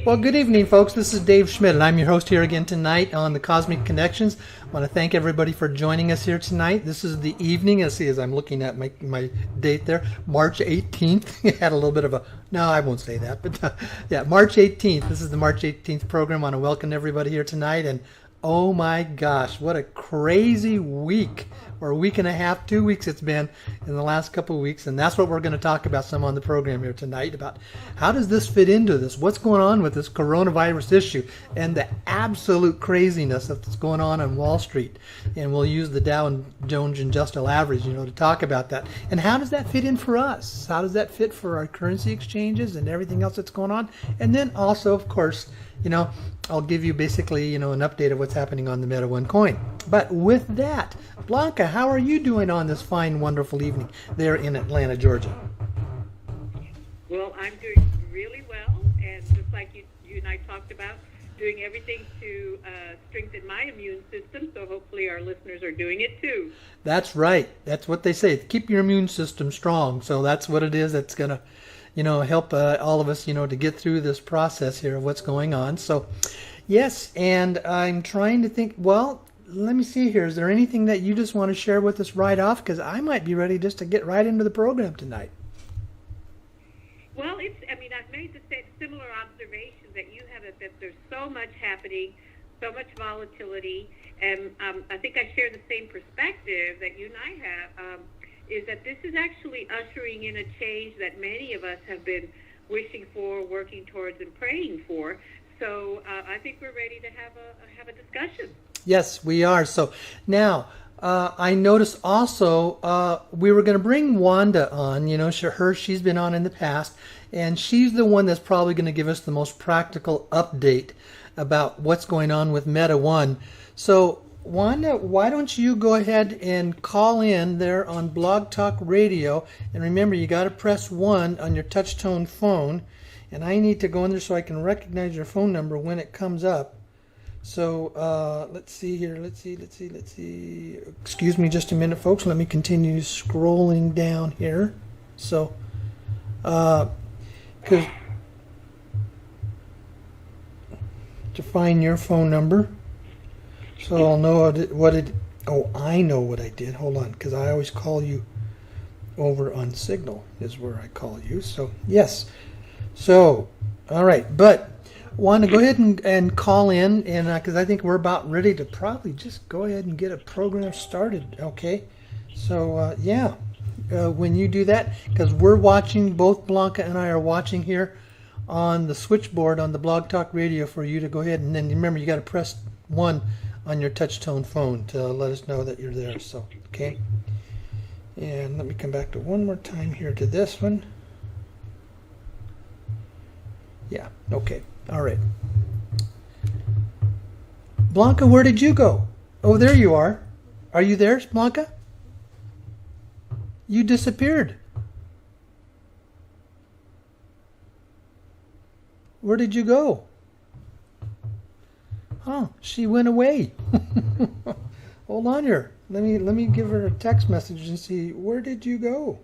Well, good evening, folks. This is Dave Schmidt, and I'm your host here again tonight on the Cosmic Connections. I want to thank everybody for joining us here tonight. This is the evening, as I'm looking at my date there, March 18th. You had a little bit of a, no, I won't say that, but yeah, March 18th. This is the March 18th program. I want to welcome everybody here tonight, and oh my gosh, what a crazy week, or a week and a half, 2 weeks it's been in the last couple of weeks. And that's what we're going to talk about some on the program here tonight, about how does this fit into this? What's going on with this coronavirus issue and the absolute craziness that's going on Wall Street? And we'll use the Dow Jones Industrial Average, to talk about that. And how does that fit in for us? How does that fit for our currency exchanges and everything else that's going on? And then also, of course, I'll give you basically, an update of what's happening on the Meta One coin. But with that, Blanca, how are you doing on this fine, wonderful evening there in Atlanta, Georgia? Well, I'm doing really well, and just like you and I talked about, doing everything to strengthen my immune system, so hopefully our listeners are doing it too. That's right. That's what they say. Keep your immune system strong. So that's what it is that's going to help all of us, to get through this process here of what's going on. So, yes, and I'm trying to think, well, let me see here. Is there anything that you just want to share with us right off? Because I might be ready just to get right into the program tonight. Well, I've made the similar observation that you have, that there's so much happening, so much volatility, and I think I share the same perspective that you and I have, is that this is actually ushering in a change that many of us have been wishing for, working towards, and praying for. So I think we're ready to have a discussion. Yes, we are. So now I noticed also we were going to bring Wanda on. She's been on in the past, and she's the one that's probably going to give us the most practical update about what's going on with Meta One. So Wanda, why don't you go ahead and call in there on Blog Talk Radio, and remember, you got to press 1 on your touch-tone phone, and I need to go in there so I can recognize your phone number when it comes up. So let's see here. Let's see. Excuse me just a minute, folks. Let me continue scrolling down here. So, because to find your phone number, so I'll know what it. Oh, I know what I did. Hold on, because I always call you over on Signal is where I call you. So yes. So all right, but want to go ahead and call in, and because I think we're about ready to probably just go ahead and get a program started. Okay. So yeah, when you do that, because we're watching, both Blanca and I are watching here on the switchboard on the Blog Talk Radio for you to go ahead, and then remember you got to press 1 on your touch-tone phone to let us know that you're there. So, okay. And let me come back to one more time here to this one. Yeah, okay. All right. Blanca, where did you go? Oh, there you are. Are you there, Blanca? You disappeared. Where did you go? Oh, she went away. Hold on here. Let me give her a text message and see, where did you go?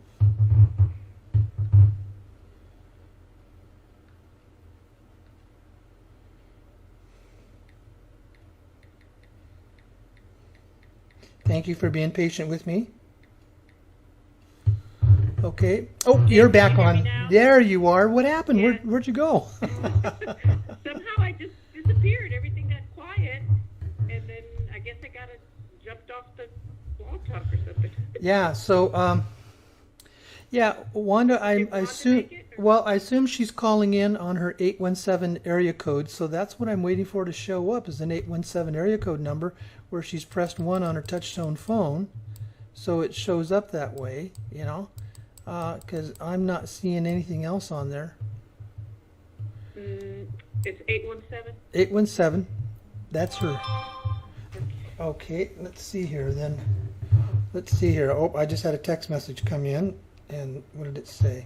Thank you for being patient with me. Okay. Oh, you're back on. There you are. What happened? Yeah. Where'd you go? Somehow I just disappeared. Everything got quiet, and then I guess I jumped off the Blog Talk or something. Yeah. So, yeah, Wanda, I assume she's calling in on her 817 area code. So that's what I'm waiting for to show up, is an 817 area code number where she's pressed 1 on her touch-tone phone, so it shows up that way. Because I'm not seeing anything else on there. It's 817? 817. That's her. Okay, let's see here then. Let's see here. Oh, I just had a text message come in. And what did it say?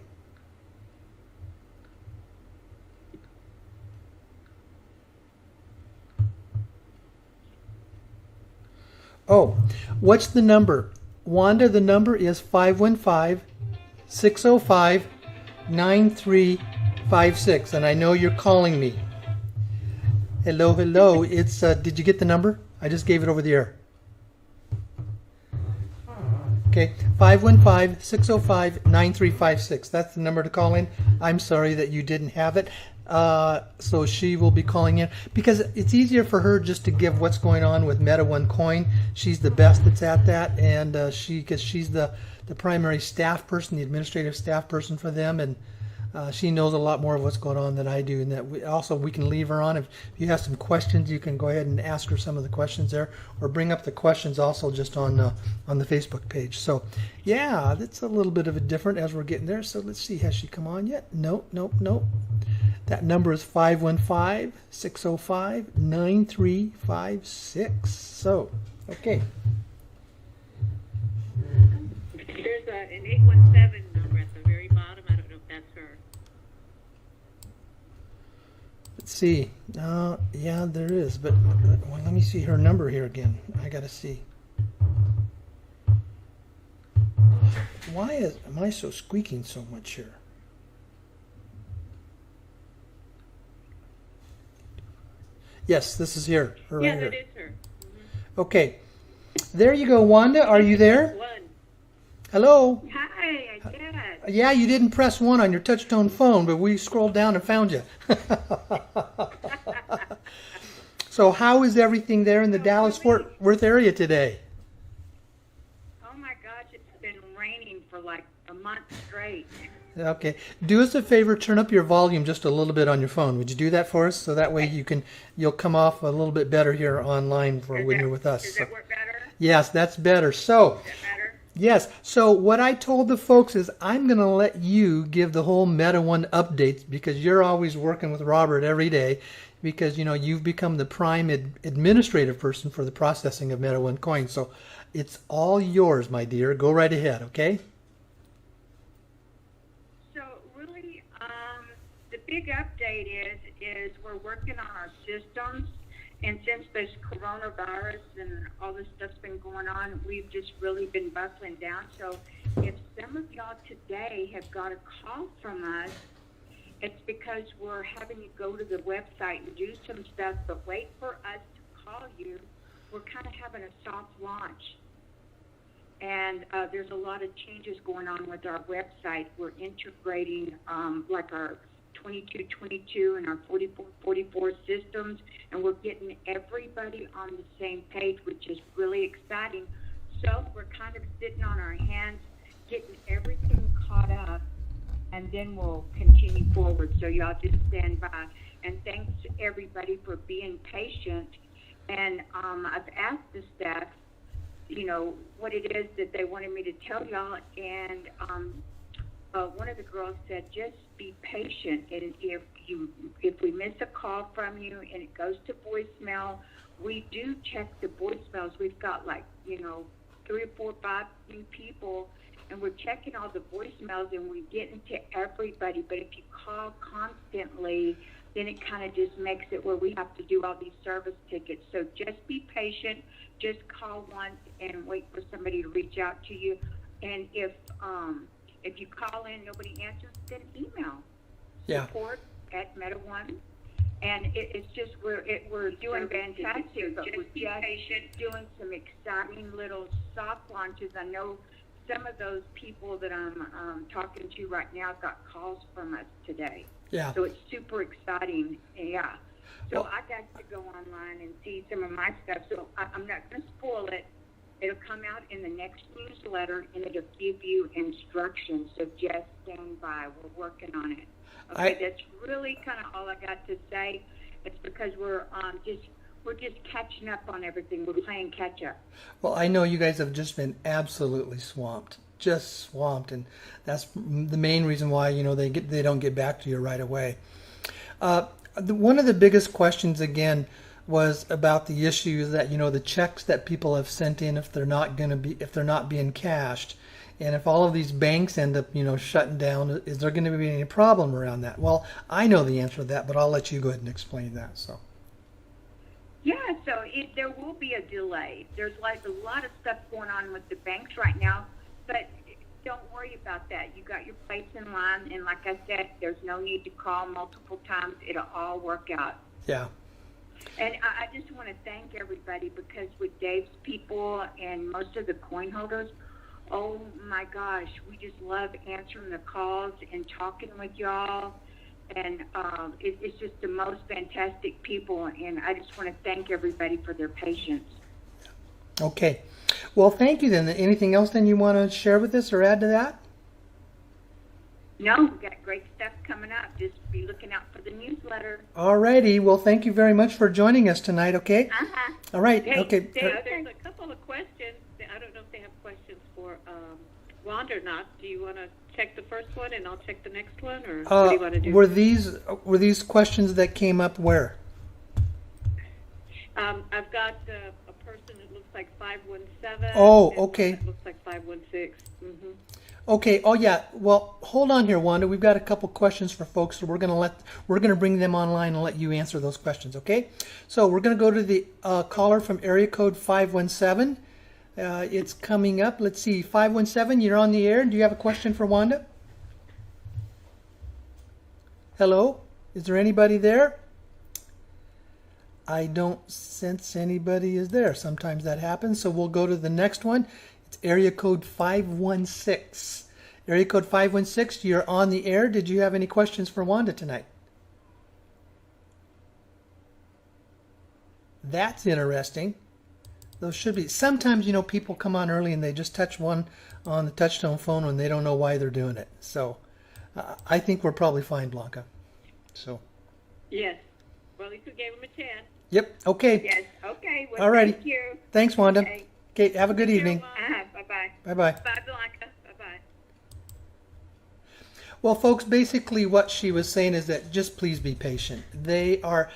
Oh, what's the number? Wanda, the number is 515-605-9356. And I know you're calling me. Hello, hello. It's did you get the number? I just gave it over the air. Okay, 515-605-9356. That's the number to call in. I'm sorry that you didn't have it. So she will be calling in because it's easier for her just to give what's going on with Meta One Coin. She's the best that's at that, and because she's the primary staff person, the administrative staff person for them, and she knows a lot more of what's going on than I do. And that we can leave her on. If you have some questions, you can go ahead and ask her some of the questions there, or bring up the questions also just on the Facebook page. So, yeah, that's a little bit of a different as we're getting there. So let's see, has she come on yet? Nope. That number is 515-605-9356. So, okay. There's an 817 number at the very bottom. I don't know if that's her. Let's see. Yeah, there is. But well, let me see her number here again. I got to see. Why am I so squeaking so much here? Yes, this is here. Her Yeah, right that here. is her. Okay. There you go, Wanda. Are you there? One. Hello. Hi, I did. Yeah, you didn't press 1 on your touch-tone phone, but we scrolled down and found you. So how is everything there in the Dallas-Fort Worth area today? Oh my gosh, it's been raining for like a month straight. Okay. Do us a favor, turn up your volume just a little bit on your phone. Would you do that for us? So that way you'll come off a little bit better here online when you're with us. Does that work better? Yes, that's better. So, Is that better? yes. So what I told the folks is I'm going to let you give the whole Meta One updates because you're always working with Robert every day because, you've become the prime administrative person for the processing of Meta One coins. So it's all yours, my dear. Go right ahead, okay? So really, the big update is we're working on our systems, and since this coronavirus and all this stuff's been going on, we've just really been bustling down. So if some of y'all today have got a call from us, it's because we're having to go to the website and do some stuff, but wait for us to call you. We're kind of having a soft launch. And there's a lot of changes going on with our website. We're integrating like our 2222 and our 4444 systems, and we're getting everybody on the same page, which is really exciting. So we're kind of sitting on our hands, getting everything caught up, and then we'll continue forward. So y'all just stand by. And thanks to everybody for being patient. And I've asked the staff, what it is that they wanted me to tell y'all. And one of the girls said, just be patient. And if we miss a call from you and it goes to voicemail, we do check the voicemails. We've got 3 or 4, 5 new people, and we're checking all the voicemails and we're getting to everybody. But if you call constantly, then it kind of just makes it where we have to do all these service tickets. So just be patient. Just call once and wait for somebody to reach out to you. And if you call in, nobody answers, then email. Yeah. support@MetaOne. And it's just we're doing fantastic, but we're just doing some exciting little soft launches. I know some of those people that I'm talking to right now got calls from us today. Yeah. So it's super exciting. Yeah. So I got to go online and see some of my stuff. So I'm not going to spoil it. It'll come out in the next newsletter, and it'll give you instructions. So just stand by. We're working on it. Okay, that's really kind of all I got to say. It's because we're just catching up on everything. We're playing catch up. Well, I know you guys have just been absolutely swamped, just swamped, and that's the main reason why they don't get back to you right away. One of the biggest questions again was about the issue that the checks that people have sent in, if they're not being cashed, and if all of these banks end up shutting down, is there going to be any problem around that? Well, I know the answer to that, but I'll let you go ahead and explain that. So. Yeah, so there will be a delay. There's a lot of stuff going on with the banks right now, but don't worry about that. You got your place in line, and like I said, there's no need to call multiple times. It'll all work out. Yeah. And I just want to thank everybody because with Dave's people and most of the coin holders, oh my gosh, we just love answering the calls and talking with y'all. And it's just the most fantastic people. And I just want to thank everybody for their patience. Okay. Well, thank you then. Anything else then you want to share with us or add to that? No, we've got great stuff coming up. Just be looking out for the newsletter. All righty. Well, thank you very much for joining us tonight, okay? Uh-huh. All right. Hey, Okay. Dave, there's a couple of questions. I don't know if they have questions for Wanda or not. Do you want to check the first one and I'll check the next one, or what do you want to do? Were these questions that came up where? I've got a person that looks like 517. Oh, and okay. one that looks like 516. Mm-hmm. Okay. Oh, yeah. Well, hold on here, Wanda. We've got a couple questions for folks, so we're gonna bring them online and let you answer those questions. Okay. So we're gonna go to the caller from area code 517. It's coming up. Let's see, 517. You're on the air. Do you have a question for Wanda? Hello. Is there anybody there? I don't sense anybody is there. Sometimes that happens. So we'll go to the next one. It's area code 516. Area code 516, you're on the air. Did you have any questions for Wanda tonight? That's interesting. Those should be. Sometimes, people come on early and they just touch one on the touchtone phone and they don't know why they're doing it. So I think we're probably fine, Blanca. So. Yes. Well, at least we gave him a chance. Yep. Okay. Yes. Okay. Well, All righty. thank you. Thanks, Wanda. Okay. Okay. Have a good evening. Bye-bye. Bye-bye. Bye, Blanca. Bye-bye. Well, folks, basically what she was saying is that just please be patient. They're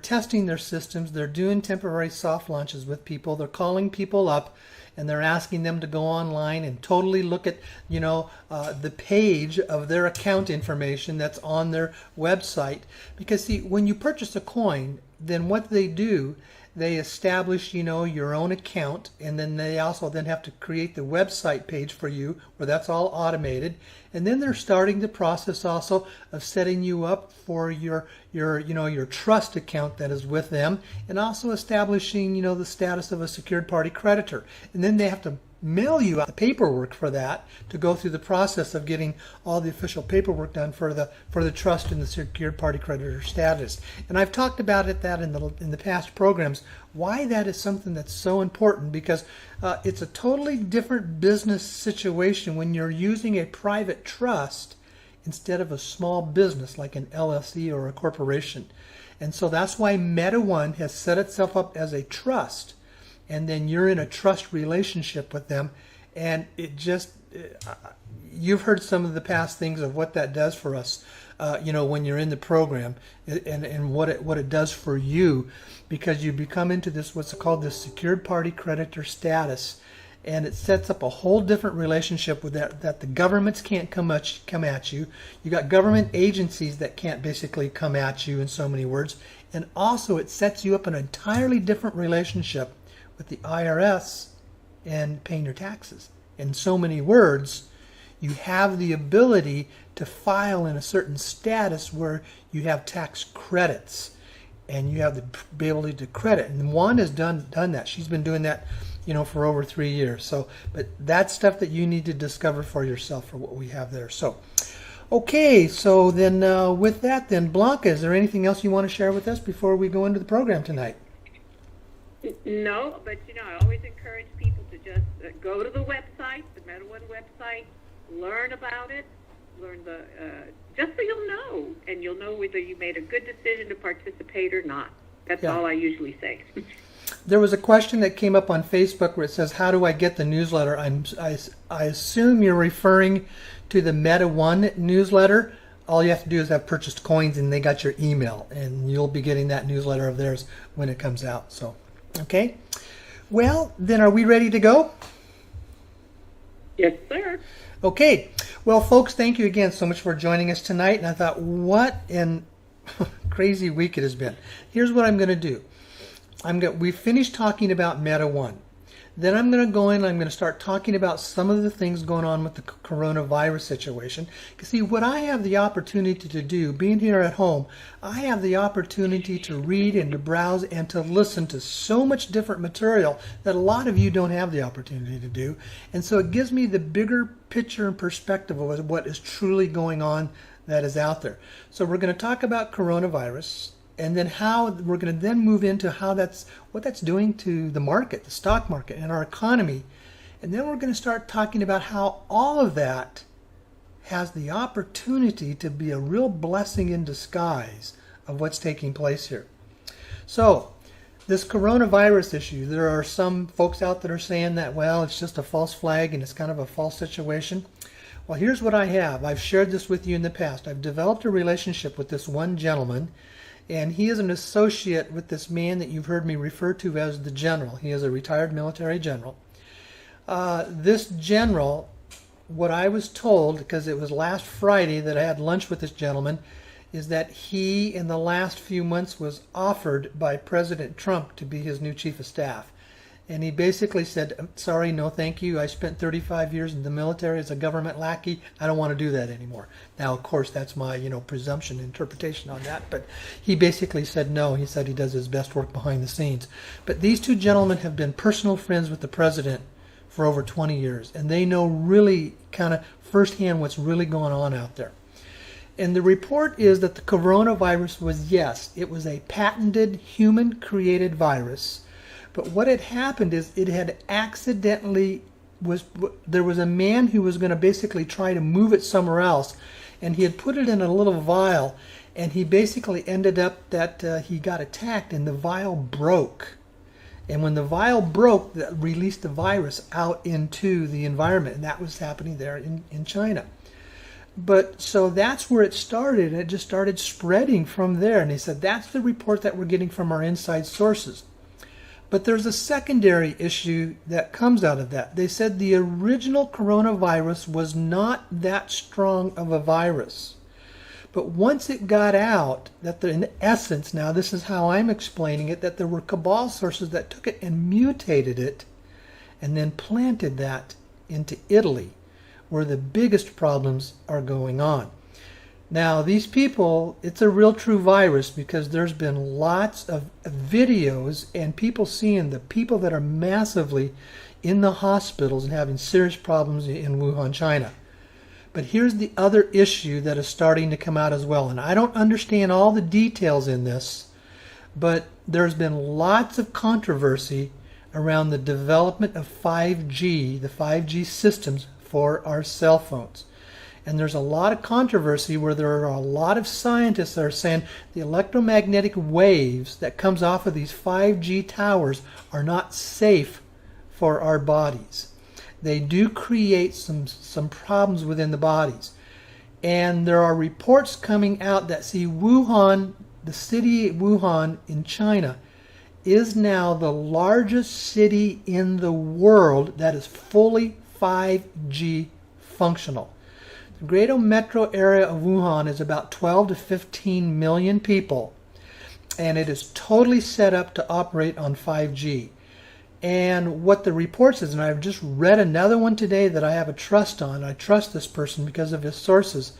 testing their systems. They're doing temporary soft launches with people. They're calling people up and they're asking them to go online and totally look at, the page of their account information that's on their website. Because see, when you purchase a coin, then what they do, they establish, your own account, and then they also then have to create the website page for you, where that's all automated. And then they're starting the process also of setting you up for your trust account that is with them, and also establishing, the status of a secured party creditor. And then they have to mail you out the paperwork for that to go through the process of getting all the official paperwork done for the trust and the secured party creditor status. And I've talked about that in the past programs, why that is something that's so important, because it's a totally different business situation when you're using a private trust instead of a small business like an LLC or a corporation. And so that's why Meta One has set itself up as a trust, and then you're in a trust relationship with them, and it just you've heard some of the past things of what that does for us, when you're in the program, and what it does for you, because you become into this what's called the secured party creditor status, and it sets up a whole different relationship with that the governments can't come at you. You got government agencies that can't basically come at you, in so many words, and also it sets you up an entirely different relationship with the IRS and paying your taxes. In so many words, you have the ability to file in a certain status where you have tax credits, and you have the ability to credit. And Wanda's done that. She's been doing that, for over 3 years. So, but that's stuff that you need to discover for yourself, for what we have there. So, okay. So then, with that, then Blanca, is there anything else you want to share with us before we go into the program tonight? No, but I always encourage people to just go to the website, the Meta One website, learn about it, just so you'll know whether you made a good decision to participate or not. That's all I usually say. There was a question that came up on Facebook where it says, "How do I get the newsletter?" I assume you're referring to the Meta One newsletter. All you have to do is have purchased coins, and they got your email, and you'll be getting that newsletter of theirs when it comes out. So. Okay. Well, then are we ready to go? Yes, sir. Okay. Well, folks, thank you again so much for joining us tonight. And I thought, what an crazy week it has been. Here's what I'm going to do. We finished talking about Meta One. Then I'm going to go in and I'm going to start talking about some of the things going on with the coronavirus situation. Because see, what I have the opportunity to do, being here at home, I have the opportunity to read and to browse and to listen to so much different material that a lot of you don't have the opportunity to do. And so it gives me the bigger picture and perspective of what is truly going on that is out there. So we're going to talk about coronavirus, and then how we're going to then move into what that's doing to the market, the stock market, and our economy. And then we're going to start talking about how all of that has the opportunity to be a real blessing in disguise of what's taking place here. So this coronavirus issue, there are some folks out that are saying that, well, it's just a false flag and it's kind of a false situation. Well, here's what I have. I've shared this with you in the past. I've developed a relationship with this one gentleman, and he is an associate with this man that you've heard me refer to as the general. He is a retired military general. This general, what I was told, because it was last Friday that I had lunch with this gentleman, is that he, in the last few months, was offered by President Trump to be his new chief of staff. And he basically said, sorry, no thank you. I spent 35 years in the military as a government lackey. I don't want to do that anymore. Now, of course, that's my, presumption interpretation on that. But he basically said no. He said he does his best work behind the scenes. But these two gentlemen have been personal friends with the president for over 20 years. And they know really kind of firsthand what's really going on out there. And the report is that the coronavirus was, yes, it was a patented human-created virus. But what had happened is it had accidentally there was a man who was going to basically try to move it somewhere else, and he had put it in a little vial, and he basically ended up that he got attacked and the vial broke. And when the vial broke, that released the virus out into the environment, and that was happening there in China. But so that's where it started, and it just started spreading from there. And he said that's the report that we're getting from our inside sources. But there's a secondary issue that comes out of that. They said the original coronavirus was not that strong of a virus. But once it got out, that in essence, now this is how I'm explaining it, that there were cabal sources that took it and mutated it and then planted that into Italy, where the biggest problems are going on. Now, these people, it's a real true virus because there's been lots of videos and people seeing the people that are massively in the hospitals and having serious problems in Wuhan, China. But here's the other issue that is starting to come out as well. And I don't understand all the details in this, but there's been lots of controversy around the development of 5G, the 5G systems for our cell phones. And there's a lot of controversy where there are a lot of scientists that are saying the electromagnetic waves that comes off of these 5G towers are not safe for our bodies. They do create some problems within the bodies. And there are reports coming out that see Wuhan, the city Wuhan in China, is now the largest city in the world that is fully 5G functional. The greater metro area of Wuhan is about 12 to 15 million people, and it is totally set up to operate on 5G. And what the report says, and I've just read another one today that I have a trust on. I trust this person because of his sources.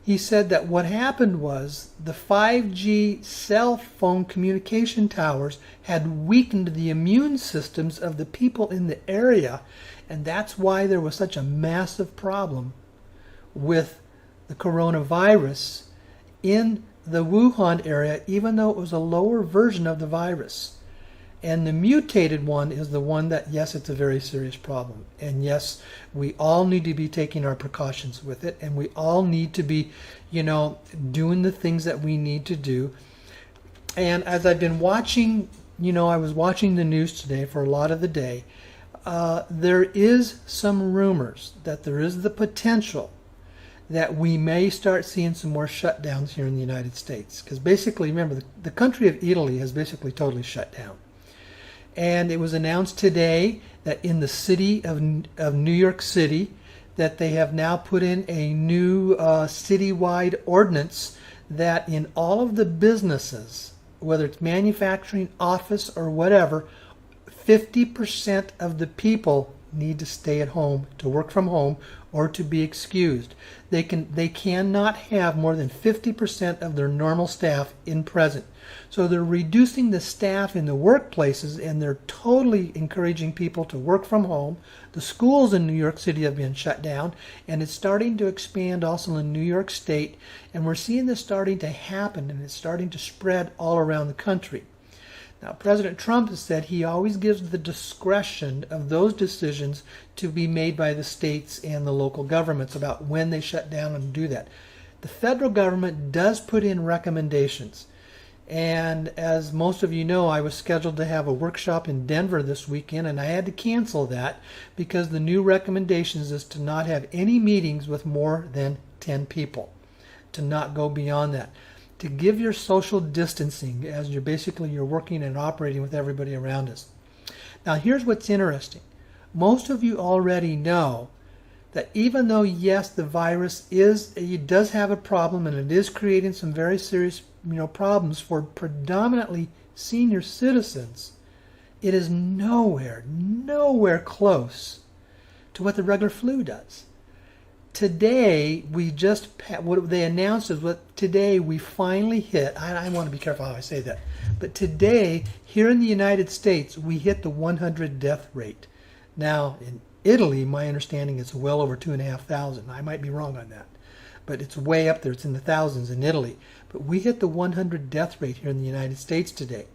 He said that what happened was the 5G cell phone communication towers had weakened the immune systems of the people in the area, and that's why there was such a massive problem with the coronavirus in the Wuhan area, even though it was a lower version of the virus. And the mutated one is the one that, yes, it's a very serious problem. And yes, we all need to be taking our precautions with it, and we all need to be, doing the things that we need to do. And as I've been watching, I was watching the news today for a lot of the day, there is some rumors that there is the potential that we may start seeing some more shutdowns here in the United States. Because basically, remember, the country of Italy has basically totally shut down. And it was announced today that in the city of New York City, that they have now put in a new citywide ordinance that in all of the businesses, whether it's manufacturing, office, or whatever, 50% of the people need to stay at home, to work from home, or to be excused. They cannot have more than 50% of their normal staff in present. So they're reducing the staff in the workplaces, and they're totally encouraging people to work from home. The schools in New York City have been shut down, and it's starting to expand also in New York State, and we're seeing this starting to happen, and it's starting to spread all around the country. Now, President Trump has said he always gives the discretion of those decisions to be made by the states and the local governments about when they shut down and do that. The federal government does put in recommendations. And as most of you know, I was scheduled to have a workshop in Denver this weekend, and I had to cancel that because the new recommendations is to not have any meetings with more than 10 people, to not go beyond that, to give your social distancing as you're working and operating with everybody around us. Now, here's what's interesting. Most of you already know that even though, yes, the virus does have a problem, and it is creating some very serious problems for predominantly senior citizens, it is nowhere close to what the regular flu does. Today, what they announced is today we finally hit, I want to be careful how I say that, but today, here in the United States, we hit the 100 death rate. Now, in Italy, my understanding is well over 2,500. I might be wrong on that, but it's way up there. It's in the thousands in Italy. But we hit the 100 death rate here in the United States today.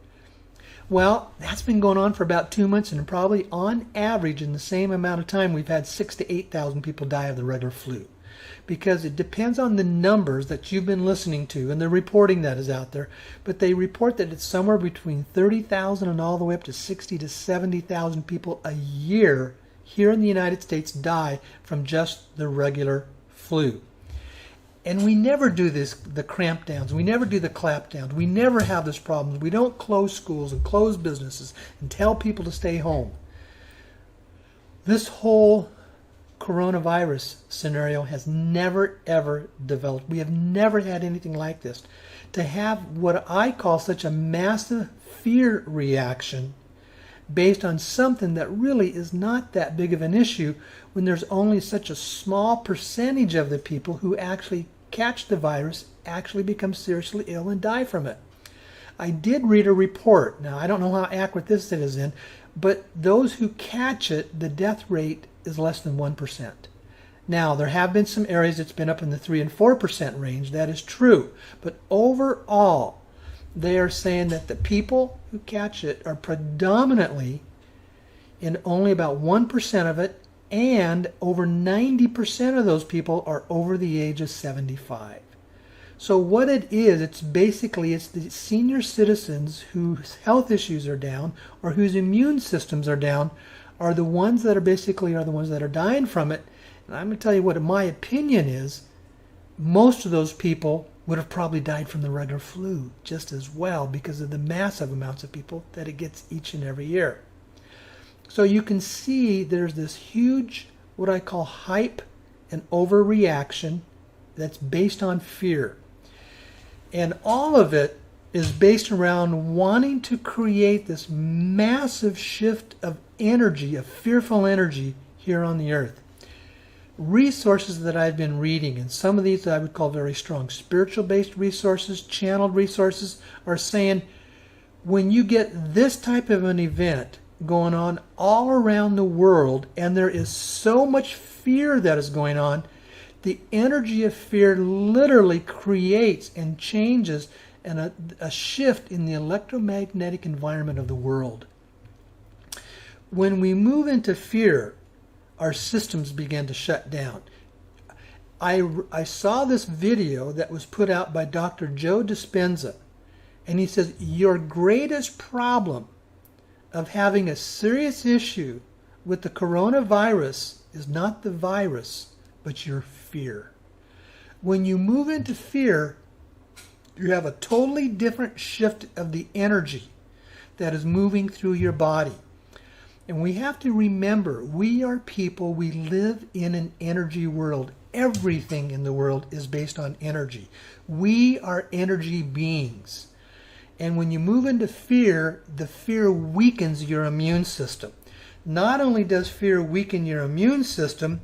Well, that's been going on for about 2 months, and probably on average in the same amount of time we've had 6,000 to 8,000 people die of the regular flu. Because it depends on the numbers that you've been listening to and the reporting that is out there, but they report that it's somewhere between 30,000 and all the way up to 60,000 to 70,000 people a year here in the United States die from just the regular flu. And we never do the cramp downs. We never do the clap downs. We never have this problem. We don't close schools and close businesses and tell people to stay home. This whole coronavirus scenario has never, ever developed. We have never had anything like this. To have what I call such a massive fear reaction based on something that really is not that big of an issue when there's only such a small percentage of the people who actually catch the virus, actually become seriously ill and die from it. I did read a report. Now, I don't know how accurate this is in, but those who catch it, the death rate is less than 1%. Now, there have been some areas it's been up in the 3 and 4% range. That is true. But overall, they are saying that the people who catch it are predominantly in only about 1% of it, and over 90% of those people are over the age of 75. So what it is, it's the senior citizens whose health issues are down or whose immune systems are down are the ones that are dying from it. And I'm going to tell you what my opinion is. Most of those people would have probably died from the regular flu just as well because of the massive amounts of people that it gets each and every year. So you can see there's this huge, what I call hype and overreaction that's based on fear. And all of it is based around wanting to create this massive shift of energy, of fearful energy here on the earth. Resources that I've been reading, and some of these that I would call very strong spiritual-based resources, channeled resources, are saying when you get this type of an event going on all around the world, and there is so much fear that is going on, the energy of fear literally creates and changes a shift in the electromagnetic environment of the world. When we move into fear, our systems begin to shut down. I saw this video that was put out by Dr. Joe Dispenza, and he says, your greatest problem of having a serious issue with the coronavirus is not the virus, but your fear. When you move into fear, you have a totally different shift of the energy that is moving through your body. And we have to remember, we are people, we live in an energy world. Everything in the world is based on energy. We are energy beings. And when you move into fear, the fear weakens your immune system. Not only does fear weaken your immune system,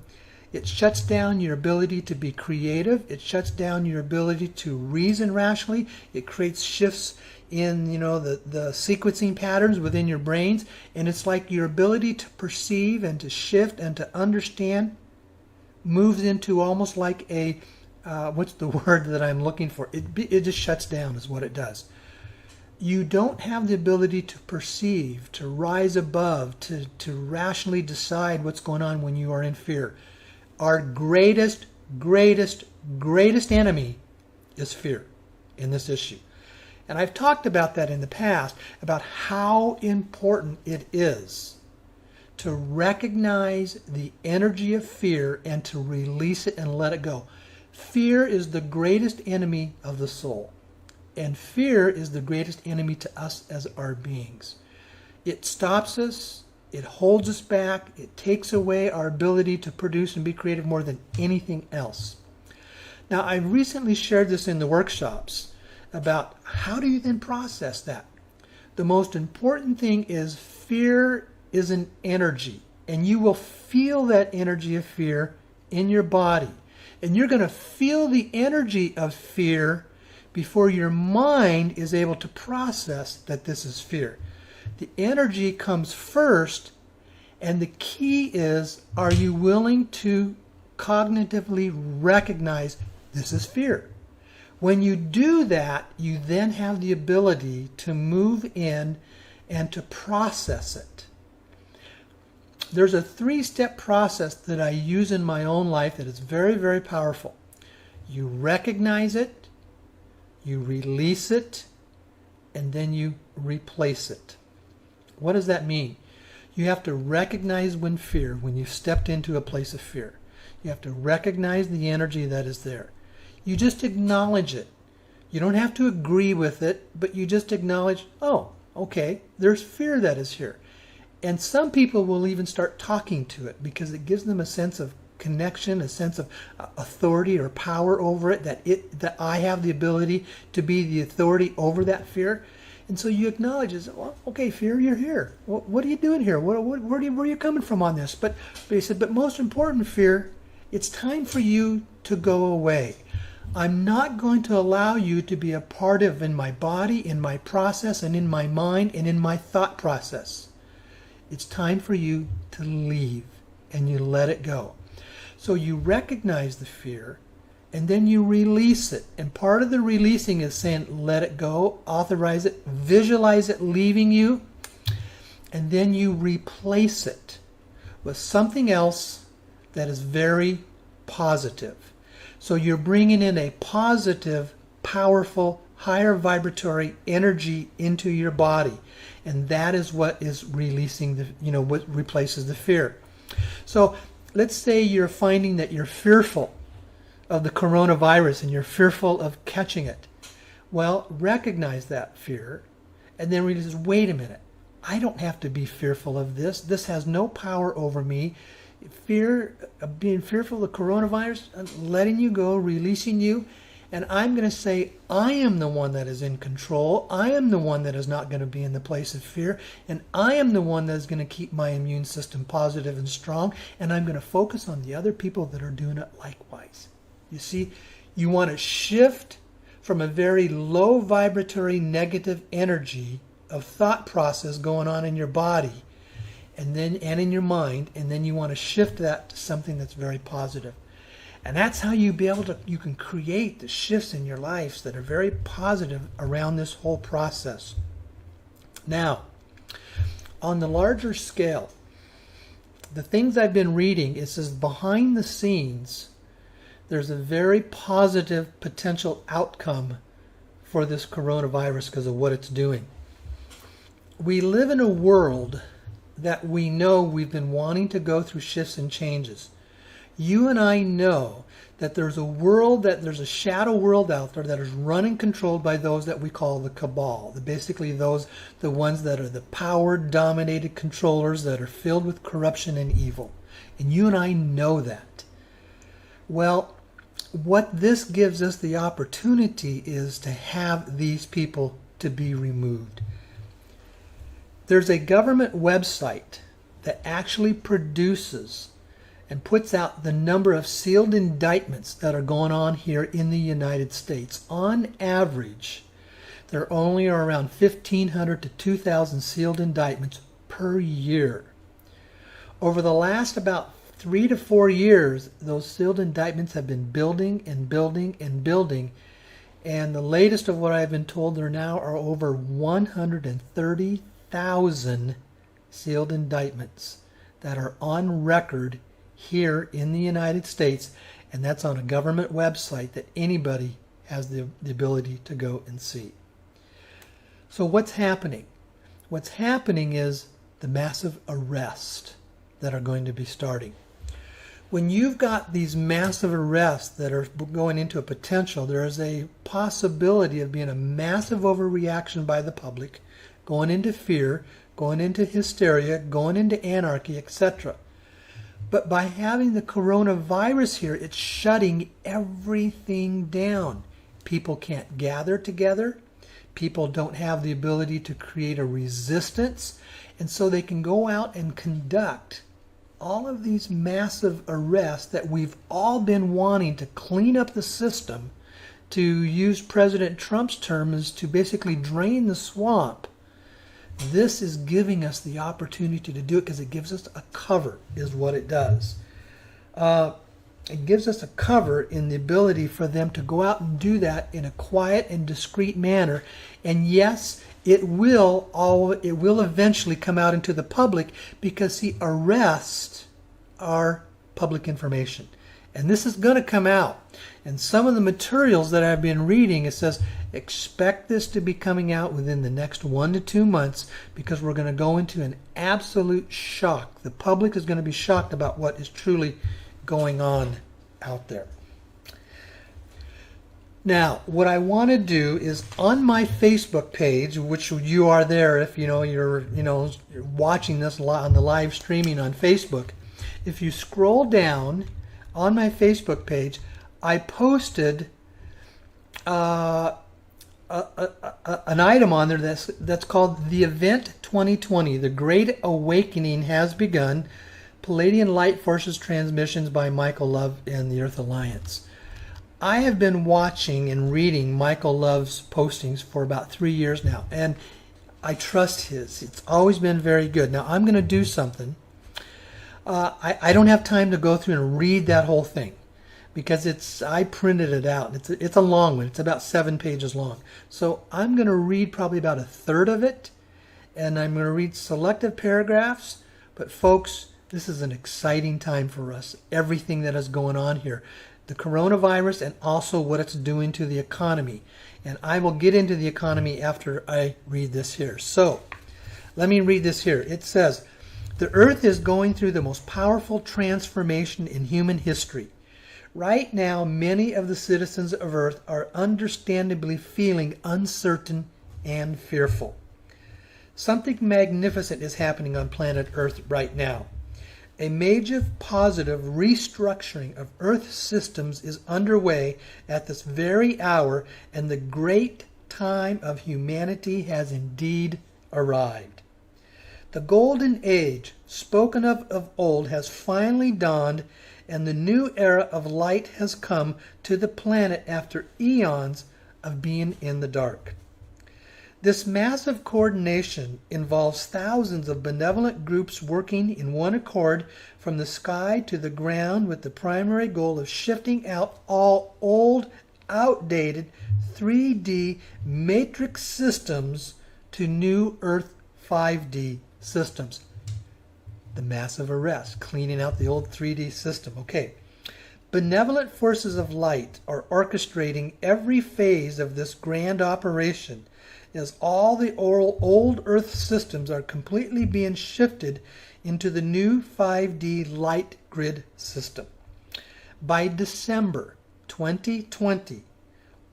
it shuts down your ability to be creative. It shuts down your ability to reason rationally. It creates shifts in, the sequencing patterns within your brains. And it's like your ability to perceive and to shift and to understand moves into almost like a, what's the word that I'm looking for? It just shuts down is what it does. You don't have the ability to perceive, to rise above, to rationally decide what's going on when you are in fear. Our greatest enemy is fear in this issue. And I've talked about that in the past, about how important it is to recognize the energy of fear and to release it and let it go. Fear is the greatest enemy of the soul. And fear is the greatest enemy to us as our beings. It stops us, it holds us back, it takes away our ability to produce and be creative more than anything else. Now, I recently shared this in the workshops about how do you then process that. The most important thing is fear is an energy, and you will feel that energy of fear in your body. And you're going to feel the energy of fear before your mind is able to process that this is fear. The energy comes first, and the key is, are you willing to cognitively recognize this is fear? When you do that, you then have the ability to move in and to process it. There's a 3-step process that I use in my own life that is very, very powerful. You recognize it, you release it, and then you replace it. What does that mean? You have to recognize when you've stepped into a place of fear. You have to recognize the energy that is there. You just acknowledge it. You don't have to agree with it, but you just acknowledge, oh, okay, there's fear that is here. And some people will even start talking to it because it gives them a sense of connection, a sense of authority or power over it, that I have the ability to be the authority over that fear. And so you acknowledge it. Well, okay, fear, you're here. What are you doing here? Where are you coming from on this? But he said, but most important, fear, it's time for you to go away. I'm not going to allow you to be a part of in my body, in my process, and in my mind, and in my thought process. It's time for you to leave, and you let it go. So you recognize the fear, and then you release it. And part of the releasing is saying, let it go, authorize it, visualize it leaving you, and then you replace it with something else that is very positive. So you're bringing in a positive, powerful, higher vibratory energy into your body. And that is what is releasing what replaces the fear. So let's say you're finding that you're fearful of the coronavirus and you're fearful of catching it. Well, recognize that fear and then realize, wait a minute, I don't have to be fearful of this. This has no power over me. Fear of being fearful of the coronavirus, I'm letting you go, releasing you. And I'm going to say, I am the one that is in control. I am the one that is not going to be in the place of fear. And I am the one that is going to keep my immune system positive and strong. And I'm going to focus on the other people that are doing it likewise. You see, you want to shift from a very low vibratory negative energy of thought process going on in your body and in your mind. And then you want to shift that to something that's very positive. And that's how you can create the shifts in your lives that are very positive around this whole process. Now, on the larger scale, the things I've been reading, it says behind the scenes, there's a very positive potential outcome for this coronavirus because of what it's doing. We live in a world that we know we've been wanting to go through shifts and changes. You and I know that there's a shadow world out there that is run and controlled by those that we call the cabal. Basically the ones that are the power-dominated controllers that are filled with corruption and evil. And you and I know that. Well, what this gives us the opportunity is to have these people to be removed. There's a government website that actually produces and puts out the number of sealed indictments that are going on here in the United States. On average, there only are around 1,500 to 2,000 sealed indictments per year. Over the last about 3 to 4 years, those sealed indictments have been building and building and building. And the latest of what I've been told, there now are over 130,000 sealed indictments that are on record here in the United States, and that's on a government website that anybody has the ability to go and see. So what's happening? What's happening is the massive arrests that are going to be starting. When you've got these massive arrests that are going into a potential, there is a possibility of being a massive overreaction by the public, going into fear, going into hysteria, going into anarchy, etc. But by having the coronavirus here, it's shutting everything down. People can't gather together. People don't have the ability to create a resistance. And so they can go out and conduct all of these massive arrests that we've all been wanting to clean up the system, to use President Trump's term, is to basically drain the swamp. This is giving us the opportunity to do it because it gives us a cover, is what it does. It gives us a cover in the ability for them to go out and do that in a quiet and discreet manner. And yes, it will eventually come out into the public, because the arrests are public information. And this is going to come out. And some of the materials that I've been reading, it says, expect this to be coming out within the next 1 to 2 months, because we're going to go into an absolute shock. The public is going to be shocked about what is truly going on out there. Now, what I want to do is, on my Facebook page, which you are there if you're watching this on the live streaming on Facebook, if you scroll down on my Facebook page, I posted an item on there that's called The Event 2020. The Great Awakening Has Begun. Palladian Light Forces Transmissions by Michael Love and the Earth Alliance. I have been watching and reading Michael Love's postings for about 3 years now, and I trust his. It's always been very good. Now, I'm going to do something. I don't have time to go through and read that whole thing, because I printed it out. It's a long one. It's about 7 pages long. So I'm going to read probably about a third of it, and I'm going to read selective paragraphs. But folks, this is an exciting time for us. Everything that is going on here. The coronavirus, and also what it's doing to the economy. And I will get into the economy after I read this here. So, let me read this here. It says, the earth is going through the most powerful transformation in human history. Right now, many of the citizens of Earth are understandably feeling uncertain and fearful. Something magnificent is happening on planet Earth right now. A major positive restructuring of Earth systems is underway at this very hour, and the great time of humanity has indeed arrived. The golden age, spoken of old, has finally dawned, and the new era of light has come to the planet after eons of being in the dark. This massive coordination involves thousands of benevolent groups working in one accord from the sky to the ground, with the primary goal of shifting out all old, outdated 3D matrix systems to new Earth 5D systems. The massive arrest, cleaning out the old 3D system. Okay. Benevolent forces of light are orchestrating every phase of this grand operation, as all the old Earth systems are completely being shifted into the new 5D light grid system. By December 2020,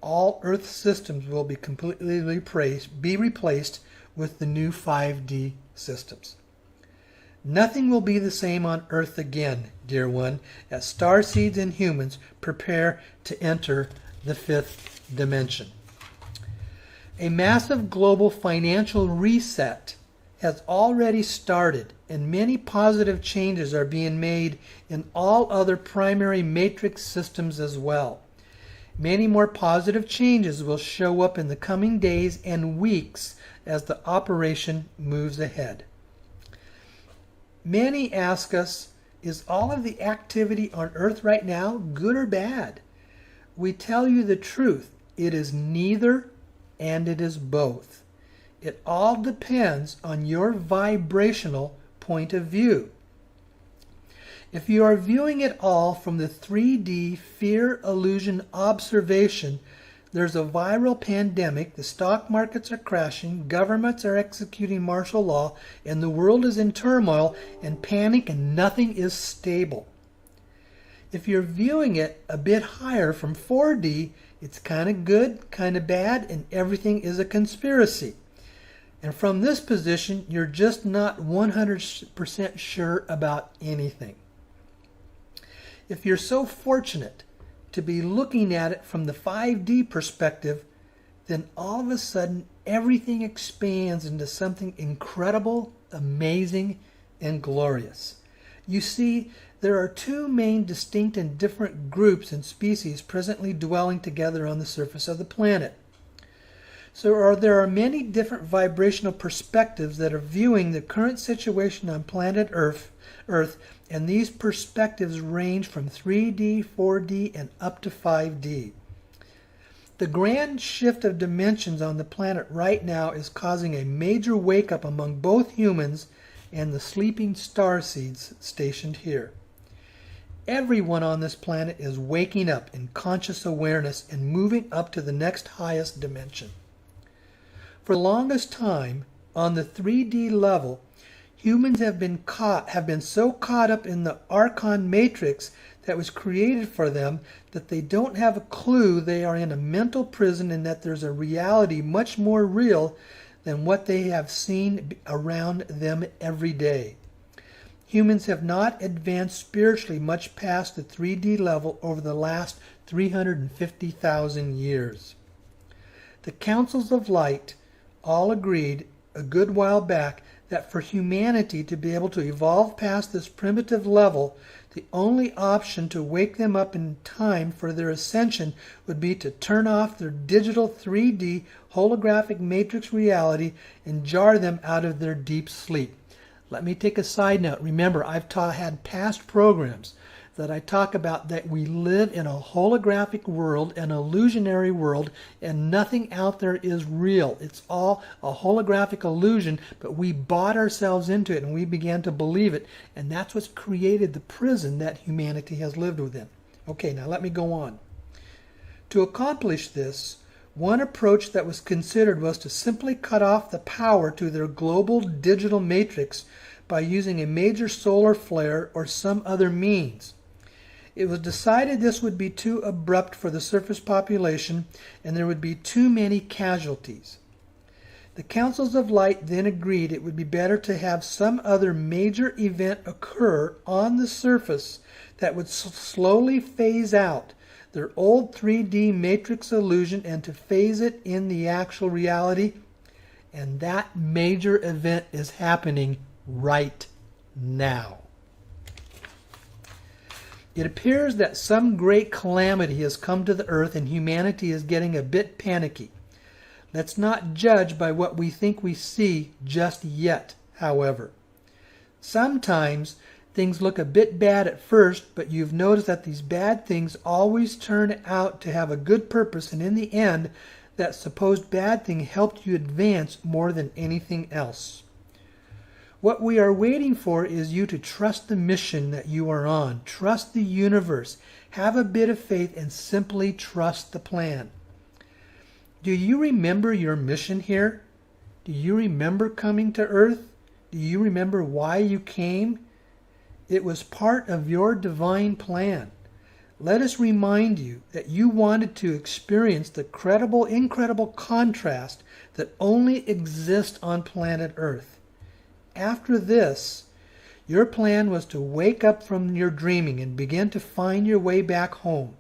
all Earth systems will be completely replaced with the new 5D systems. Nothing will be the same on Earth again, dear one, as starseeds and humans prepare to enter the 5th dimension. A massive global financial reset has already started, and many positive changes are being made in all other primary matrix systems as well. Many more positive changes will show up in the coming days and weeks as the operation moves ahead. Many ask us, is all of the activity on Earth right now good or bad? We tell you the truth. It is neither, and it is both. It all depends on your vibrational point of view. If you are viewing it all from the 3D fear illusion observation, there's a viral pandemic, the stock markets are crashing, governments are executing martial law, and the world is in turmoil and panic and nothing is stable. If you're viewing it a bit higher from 4D, it's kind of good, kind of bad, and everything is a conspiracy. And from this position, you're just not 100% sure about anything. If you're so fortunate to be looking at it from the 5D perspective, then all of a sudden everything expands into something incredible, amazing, and glorious. You see, there are two main distinct and different groups and species presently dwelling together on the surface of the planet. So there are many different vibrational perspectives that are viewing the current situation on planet Earth, and these perspectives range from 3D, 4D, and up to 5D. The grand shift of dimensions on the planet right now is causing a major wake-up among both humans and the sleeping starseeds stationed here. Everyone on this planet is waking up in conscious awareness and moving up to the next highest dimension. For the longest time, on the 3D level, humans have been so caught up in the Archon matrix that was created for them that they don't have a clue they are in a mental prison and that there's a reality much more real than what they have seen around them every day. Humans have not advanced spiritually much past the 3D level over the last 350,000 years. The councils of light all agreed a good while back that for humanity to be able to evolve past this primitive level, the only option to wake them up in time for their ascension would be to turn off their digital 3D holographic matrix reality and jar them out of their deep sleep. Let me take a side note. Remember, I've had past programs that I talk about that we live in a holographic world, an illusionary world, and nothing out there is real. It's all a holographic illusion, but we bought ourselves into it and we began to believe it, and that's what's created the prison that humanity has lived within. Okay, now let me go on. To accomplish this, one approach that was considered was to simply cut off the power to their global digital matrix by using a major solar flare or some other means. It was decided this would be too abrupt for the surface population and there would be too many casualties. The councils of light then agreed it would be better to have some other major event occur on the surface that would slowly phase out their old 3D matrix illusion and to phase it in the actual reality. And that major event is happening right now. It appears that some great calamity has come to the earth and humanity is getting a bit panicky. Let's not judge by what we think we see just yet, however. Sometimes things look a bit bad at first, but you've noticed that these bad things always turn out to have a good purpose, and in the end, that supposed bad thing helped you advance more than anything else. What we are waiting for is you to trust the mission that you are on. Trust the universe. Have a bit of faith and simply trust the plan. Do you remember your mission here? Do you remember coming to Earth? Do you remember why you came? It was part of your divine plan. Let us remind you that you wanted to experience the incredible contrast that only exists on planet Earth. After this, your plan was to wake up from your dreaming and begin to find your way back home.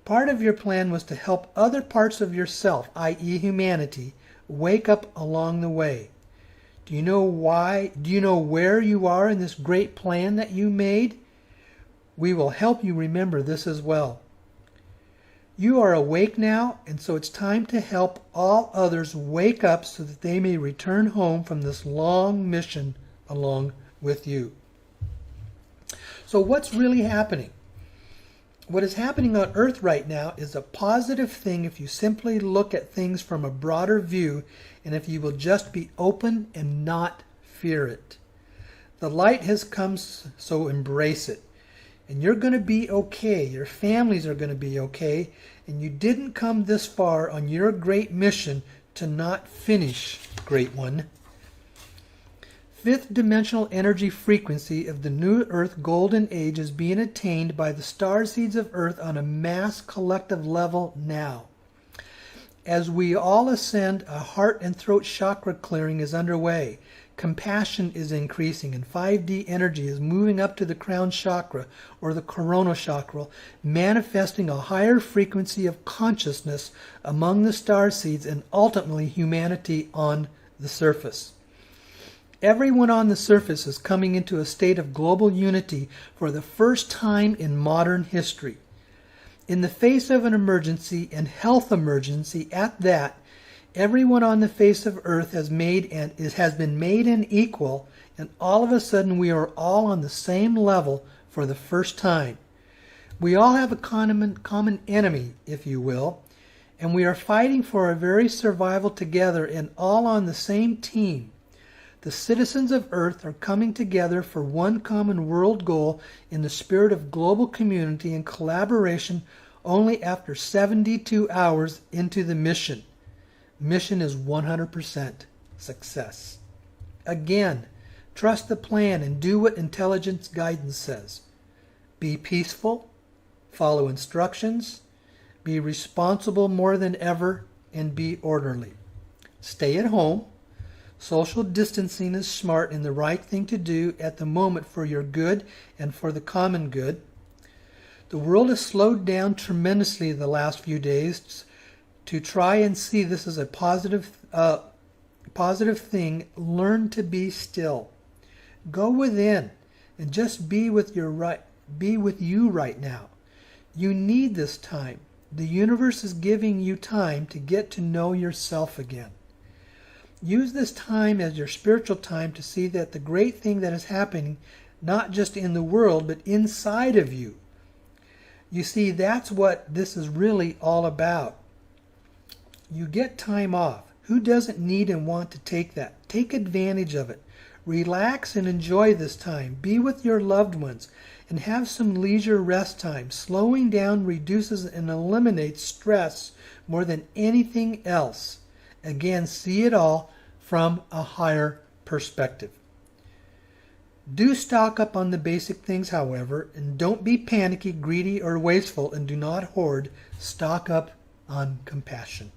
Part of your plan was to help other parts of yourself, i.e. humanity, wake up along the way. Do you know why? Do you know where you are in this great plan that you made? We will help you remember this as well. You are awake now, and so it's time to help all others wake up so that they may return home from this long mission along with you. So what's really happening? What is happening on Earth right now is a positive thing if you simply look at things from a broader view and if you will just be open and not fear it. The light has come, so embrace it. And you're going to be okay. Your families are going to be okay. And you didn't come this far on your great mission to not finish, great one. Fifth dimensional energy frequency of the new Earth Golden Age is being attained by the star seeds of Earth on a mass collective level now. As we all ascend, a heart and throat chakra clearing is underway. Compassion is increasing, and 5D energy is moving up to the crown chakra or the coronal chakra, manifesting a higher frequency of consciousness among the star seeds and ultimately humanity on the surface. Everyone on the surface is coming into a state of global unity for the first time in modern history. In the face of an emergency, and health emergency at that, everyone on the face of Earth has been made an equal, and all of a sudden we are all on the same level for the first time. We all have a common enemy, if you will, and we are fighting for our very survival together and all on the same team. The citizens of Earth are coming together for one common world goal in the spirit of global community and collaboration only after 72 hours into the mission. Mission is 100% success. Again, trust the plan and do what intelligence guidance says. Be peaceful, follow instructions, be responsible more than ever, and be orderly. Stay at home. Social distancing is smart and the right thing to do at the moment for your good and for the common good. The world has slowed down tremendously the last few days. To try and see this as a positive thing, learn to be still. Go within and just be with you right now. You need this time. The universe is giving you time to get to know yourself again. Use this time as your spiritual time to see that the great thing that is happening, not just in the world, but inside of you. You see, that's what this is really all about. You get time off. Who doesn't need and want to take that? Take advantage of it. Relax and enjoy this time. Be with your loved ones and have some leisure rest time. Slowing down reduces and eliminates stress more than anything else. Again, see it all from a higher perspective. Do stock up on the basic things, however, and don't be panicky, greedy, or wasteful, and do not hoard. Stock up on compassion.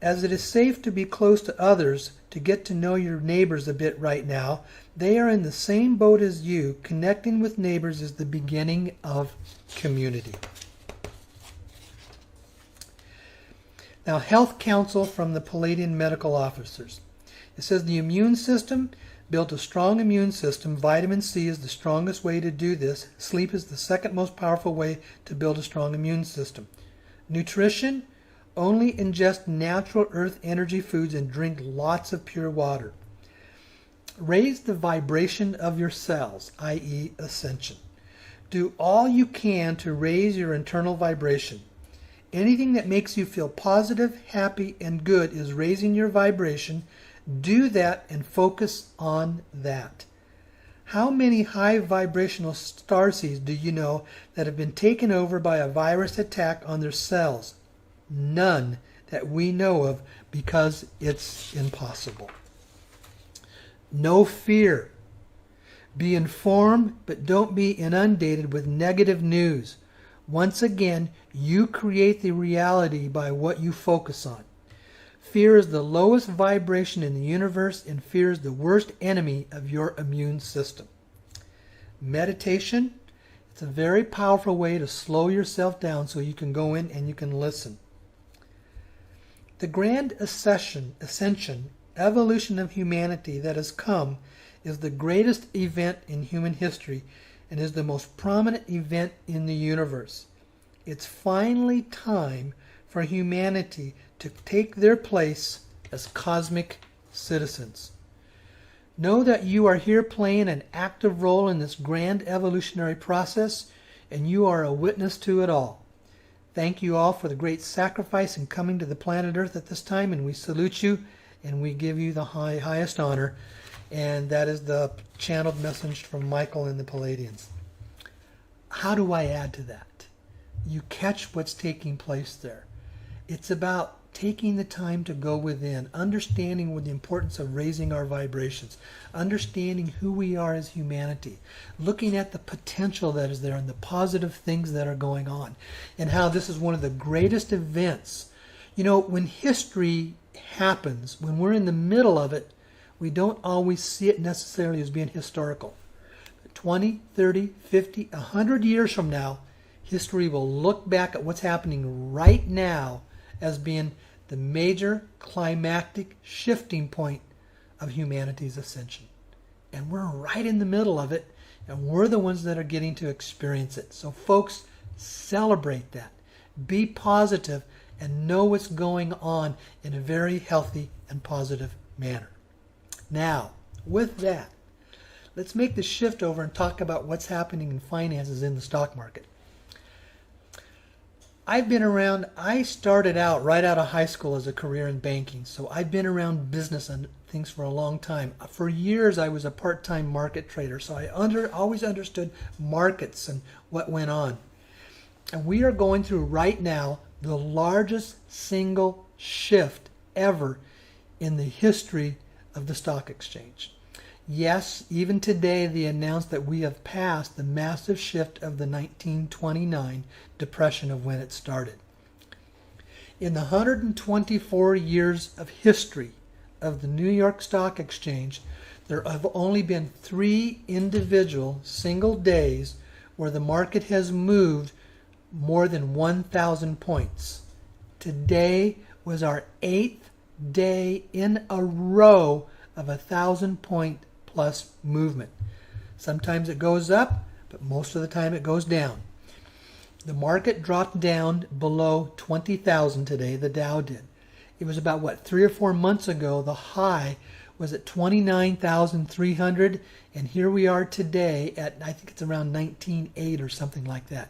As it is safe to be close to others, to get to know your neighbors a bit right now, they are in the same boat as you. Connecting with neighbors is the beginning of community. Now, health counsel from the Palladian medical officers. It says the immune system, build a strong immune system. Vitamin C is the strongest way to do this. Sleep is the second most powerful way to build a strong immune system. Nutrition, only ingest natural earth energy foods and drink lots of pure water. Raise the vibration of your cells, i.e. ascension. Do all you can to raise your internal vibration. Anything that makes you feel positive, happy, and good is raising your vibration. Do that and focus on that. How many high vibrational starseeds do you know that have been taken over by a virus attack on their cells? None that we know of, because it's impossible. No fear. Be informed, but don't be inundated with negative news. Once again, you create the reality by what you focus on. Fear is the lowest vibration in the universe, and fear is the worst enemy of your immune system. Meditation It's a very powerful way to slow yourself down so you can go in and you can listen. The grand ascension, evolution of humanity that has come is the greatest event in human history and is the most prominent event in the universe. It's finally time for humanity to take their place as cosmic citizens. Know that you are here playing an active role in this grand evolutionary process, and you are a witness to it all. Thank you all for the great sacrifice in coming to the planet Earth at this time, and we salute you, and we give you the highest honor. And that is the channeled message from Michael and the Palladians. How do I add to that? You catch what's taking place there. It's about taking the time to go within, understanding the importance of raising our vibrations, understanding who we are as humanity, looking at the potential that is there and the positive things that are going on, and how this is one of the greatest events. You know, when history happens, when we're in the middle of it, we don't always see it necessarily as being historical. 20, 30, 50, 100 years from now, history will look back at what's happening right now as being the major climactic shifting point of humanity's ascension. And we're right in the middle of it, and we're the ones that are getting to experience it. So folks, celebrate that. Be positive and know what's going on in a very healthy and positive manner. Now, with that, let's make the shift over and talk about what's happening in finances in the stock market. I've been around, I started out right out of high school as a career in banking, so I've been around business and things for a long time. For years I was a part-time market trader, so I always understood markets and what went on. And we are going through right now the largest single shift ever in the history of the stock exchange. Yes, even today they announced that we have passed the massive shift of the 1929 depression of when it started. In the 124 years of history of the New York Stock Exchange, there have only been 3 individual single days where the market has moved more than 1,000 points. Today was our 8th day in a row of 1,000-point plus movement. Sometimes it goes up, but most of the time it goes down. The market dropped down below 20,000 today, the Dow did. It was about, 3 or 4 months ago, the high was at 29,300, and here we are today at, I think it's around 19,800 or something like that.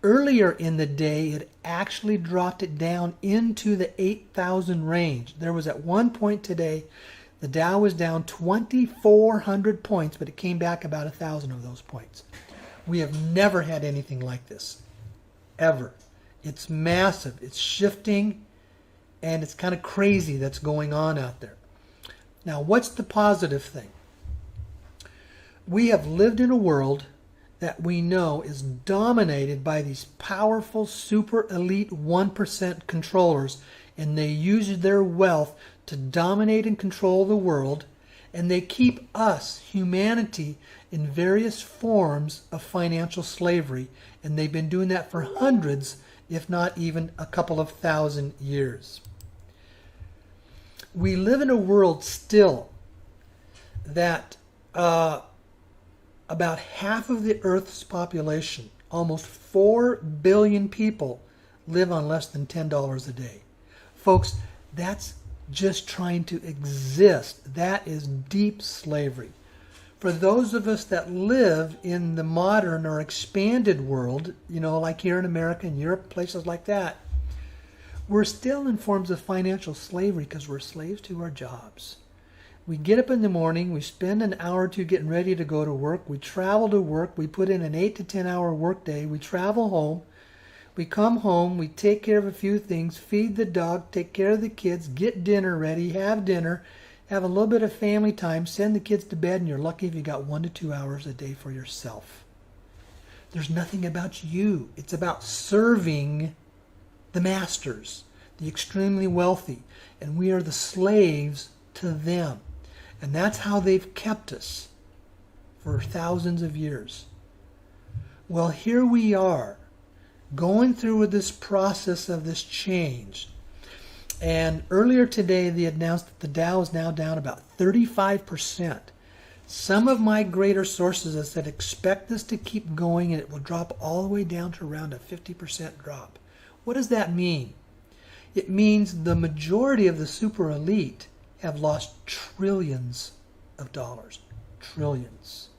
Earlier in the day, it actually dropped it down into the 8,000 range. There was at one point today, the Dow was down 2,400 points, but it came back about 1,000 of those points. We have never had anything like this, ever. It's massive, it's shifting, and it's kind of crazy that's going on out there. Now, what's the positive thing? We have lived in a world that we know is dominated by these powerful super elite 1% controllers, and they use their wealth to dominate and control the world, and they keep us, humanity, in various forms of financial slavery, and they've been doing that for hundreds, if not even a couple of thousand years. We live in a world still that about half of the Earth's population, almost 4 billion people, live on less than $10 a day. Folks, that's just trying to exist. That is deep slavery. For those of us that live in the modern or expanded world, like here in America and Europe, places like that, we're still in forms of financial slavery because we're slaves to our jobs. We get up in the morning, we spend an hour or two getting ready to go to work, we travel to work, we put in an 8 to 10 hour work day, we travel home, we come home, we take care of a few things, feed the dog, take care of the kids, get dinner ready, have dinner, have a little bit of family time, send the kids to bed, and you're lucky if you got 1 to 2 hours a day for yourself. There's nothing about you. It's about serving the masters, the extremely wealthy, and we are the slaves to them. And that's how they've kept us for thousands of years. Well, here we are, going through this process of this change. And earlier today, they announced that the Dow is now down about 35%. Some of my greater sources have said expect this to keep going and it will drop all the way down to around a 50% drop. What does that mean? It means the majority of the super elite have lost trillions of dollars. Trillions.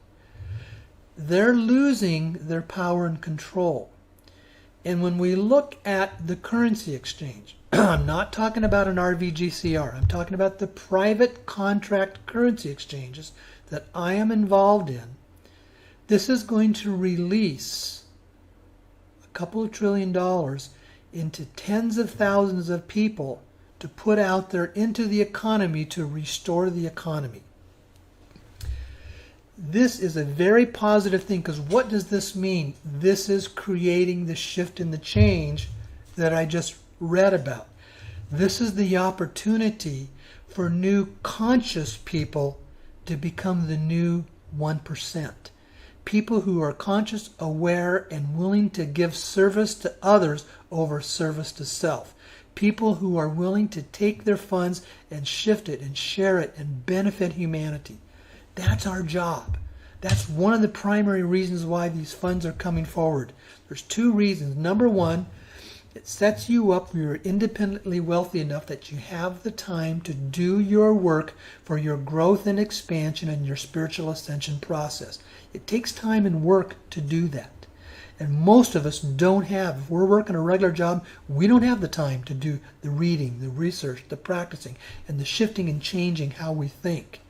They're losing their power and control. And when we look at the currency exchange, I'm not talking about an RVGCR. I'm talking about the private contract currency exchanges that I am involved in. This is going to release a couple of $1 trillion into tens of thousands of people to put out there into the economy to restore the economy. This is a very positive thing, because what does this mean? This is creating the shift and the change that I just read about. This is the opportunity for new conscious people to become the new 1%. People who are conscious, aware, and willing to give service to others over service to self. People who are willing to take their funds and shift it and share it and benefit humanity. That's our job. That's one of the primary reasons why these funds are coming forward. There's two reasons. Number one, it sets you up where you're independently wealthy enough that you have the time to do your work for your growth and expansion and your spiritual ascension process. It takes time and work to do that. And most of us don't have. If we're working a regular job, we don't have the time to do the reading, the research, the practicing, and the shifting and changing how we think.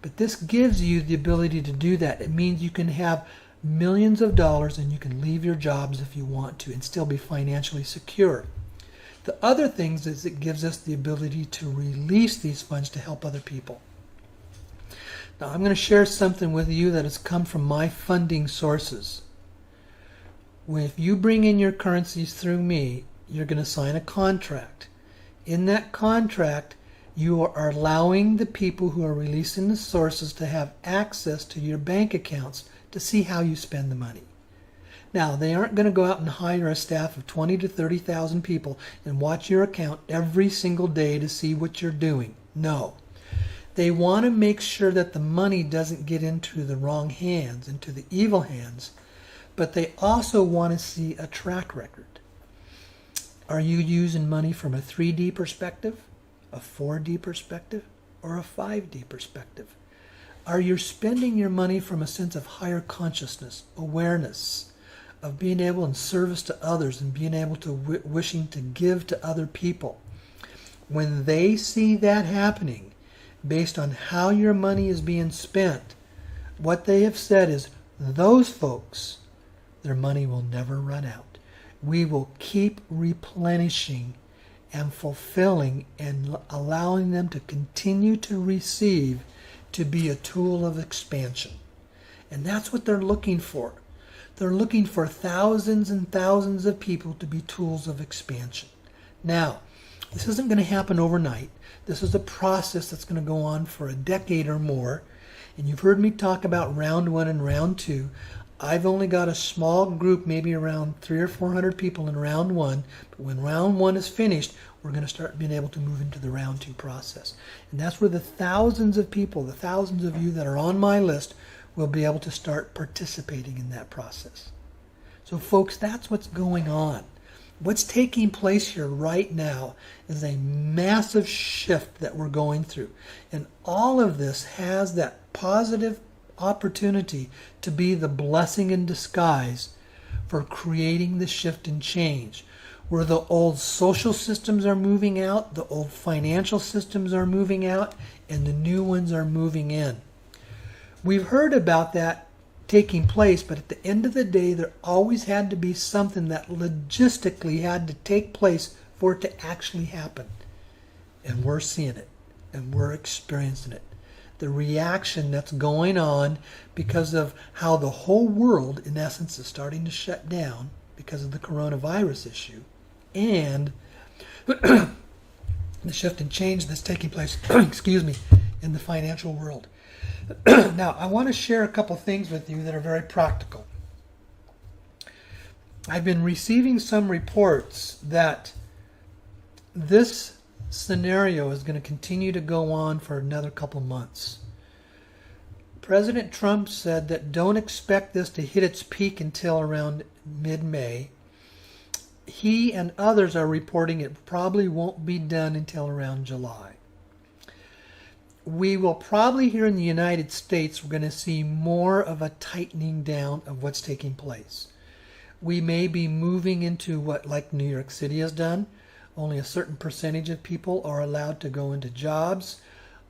But this gives you the ability to do that. It means you can have millions of dollars and you can leave your jobs if you want to and still be financially secure. The other things is it gives us the ability to release these funds to help other people. Now I'm going to share something with you that has come from my funding sources. If you bring in your currencies through me, you're going to sign a contract. In that contract, you are allowing the people who are releasing the sources to have access to your bank accounts to see how you spend the money. Now, they aren't going to go out and hire a staff of 20 to 30,000 people and watch your account every single day to see what you're doing. No. They want to make sure that the money doesn't get into the wrong hands, into the evil hands, but they also want to see a track record. Are you using money from a 3D perspective, a 4D perspective, or a 5D perspective? Are you spending your money from a sense of higher consciousness, awareness, of being able in service to others and being able to wishing to give to other people? When they see that happening, based on how your money is being spent, what they have said is those folks, their money will never run out. We will keep replenishing and fulfilling and allowing them to continue to receive, to be a tool of expansion. And that's what they're looking for. They're looking for thousands and thousands of people to be tools of expansion. Now, this isn't going to happen overnight. This is a process that's going to go on for a decade or more. And you've heard me talk about round 1 and round 2. I've only got a small group, maybe around 300 or 400 people in round 1. But when round 1 is finished, we're going to start being able to move into the round 2 process. And that's where the thousands of people, the thousands of you that are on my list, will be able to start participating in that process. So folks, that's what's going on. What's taking place here right now is a massive shift that we're going through. And all of this has that positive opportunity to be the blessing in disguise for creating the shift and change. Where the old social systems are moving out, the old financial systems are moving out, and the new ones are moving in. We've heard about that taking place, but at the end of the day, there always had to be something that logistically had to take place for it to actually happen. And we're seeing it, and we're experiencing it. The reaction that's going on because of how the whole world, in essence, is starting to shut down because of the coronavirus issue, and the shift and change that's taking place, in the financial world. Now, I want to share a couple things with you that are very practical. I've been receiving some reports that this scenario is going to continue to go on for another couple months. President Trump said that don't expect this to hit its peak until around mid-May. He and others are reporting it probably won't be done until around July. We will probably here in the United States, we're going to see more of a tightening down of what's taking place. We may be moving into what like New York City has done. Only a certain percentage of people are allowed to go into jobs.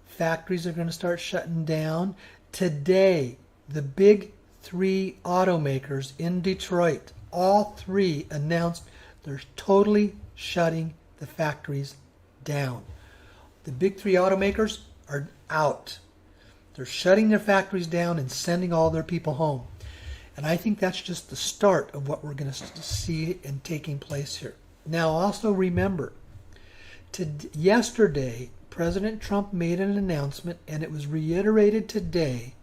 Factories are going to start shutting down. Today, the big three automakers in Detroit, all three announced they're totally shutting the factories down. The big three automakers are out. They're shutting their factories down and sending all their people home. And I think that's just the start of what we're going to see and taking place here. Now, also remember, yesterday, President Trump made an announcement, and it was reiterated today,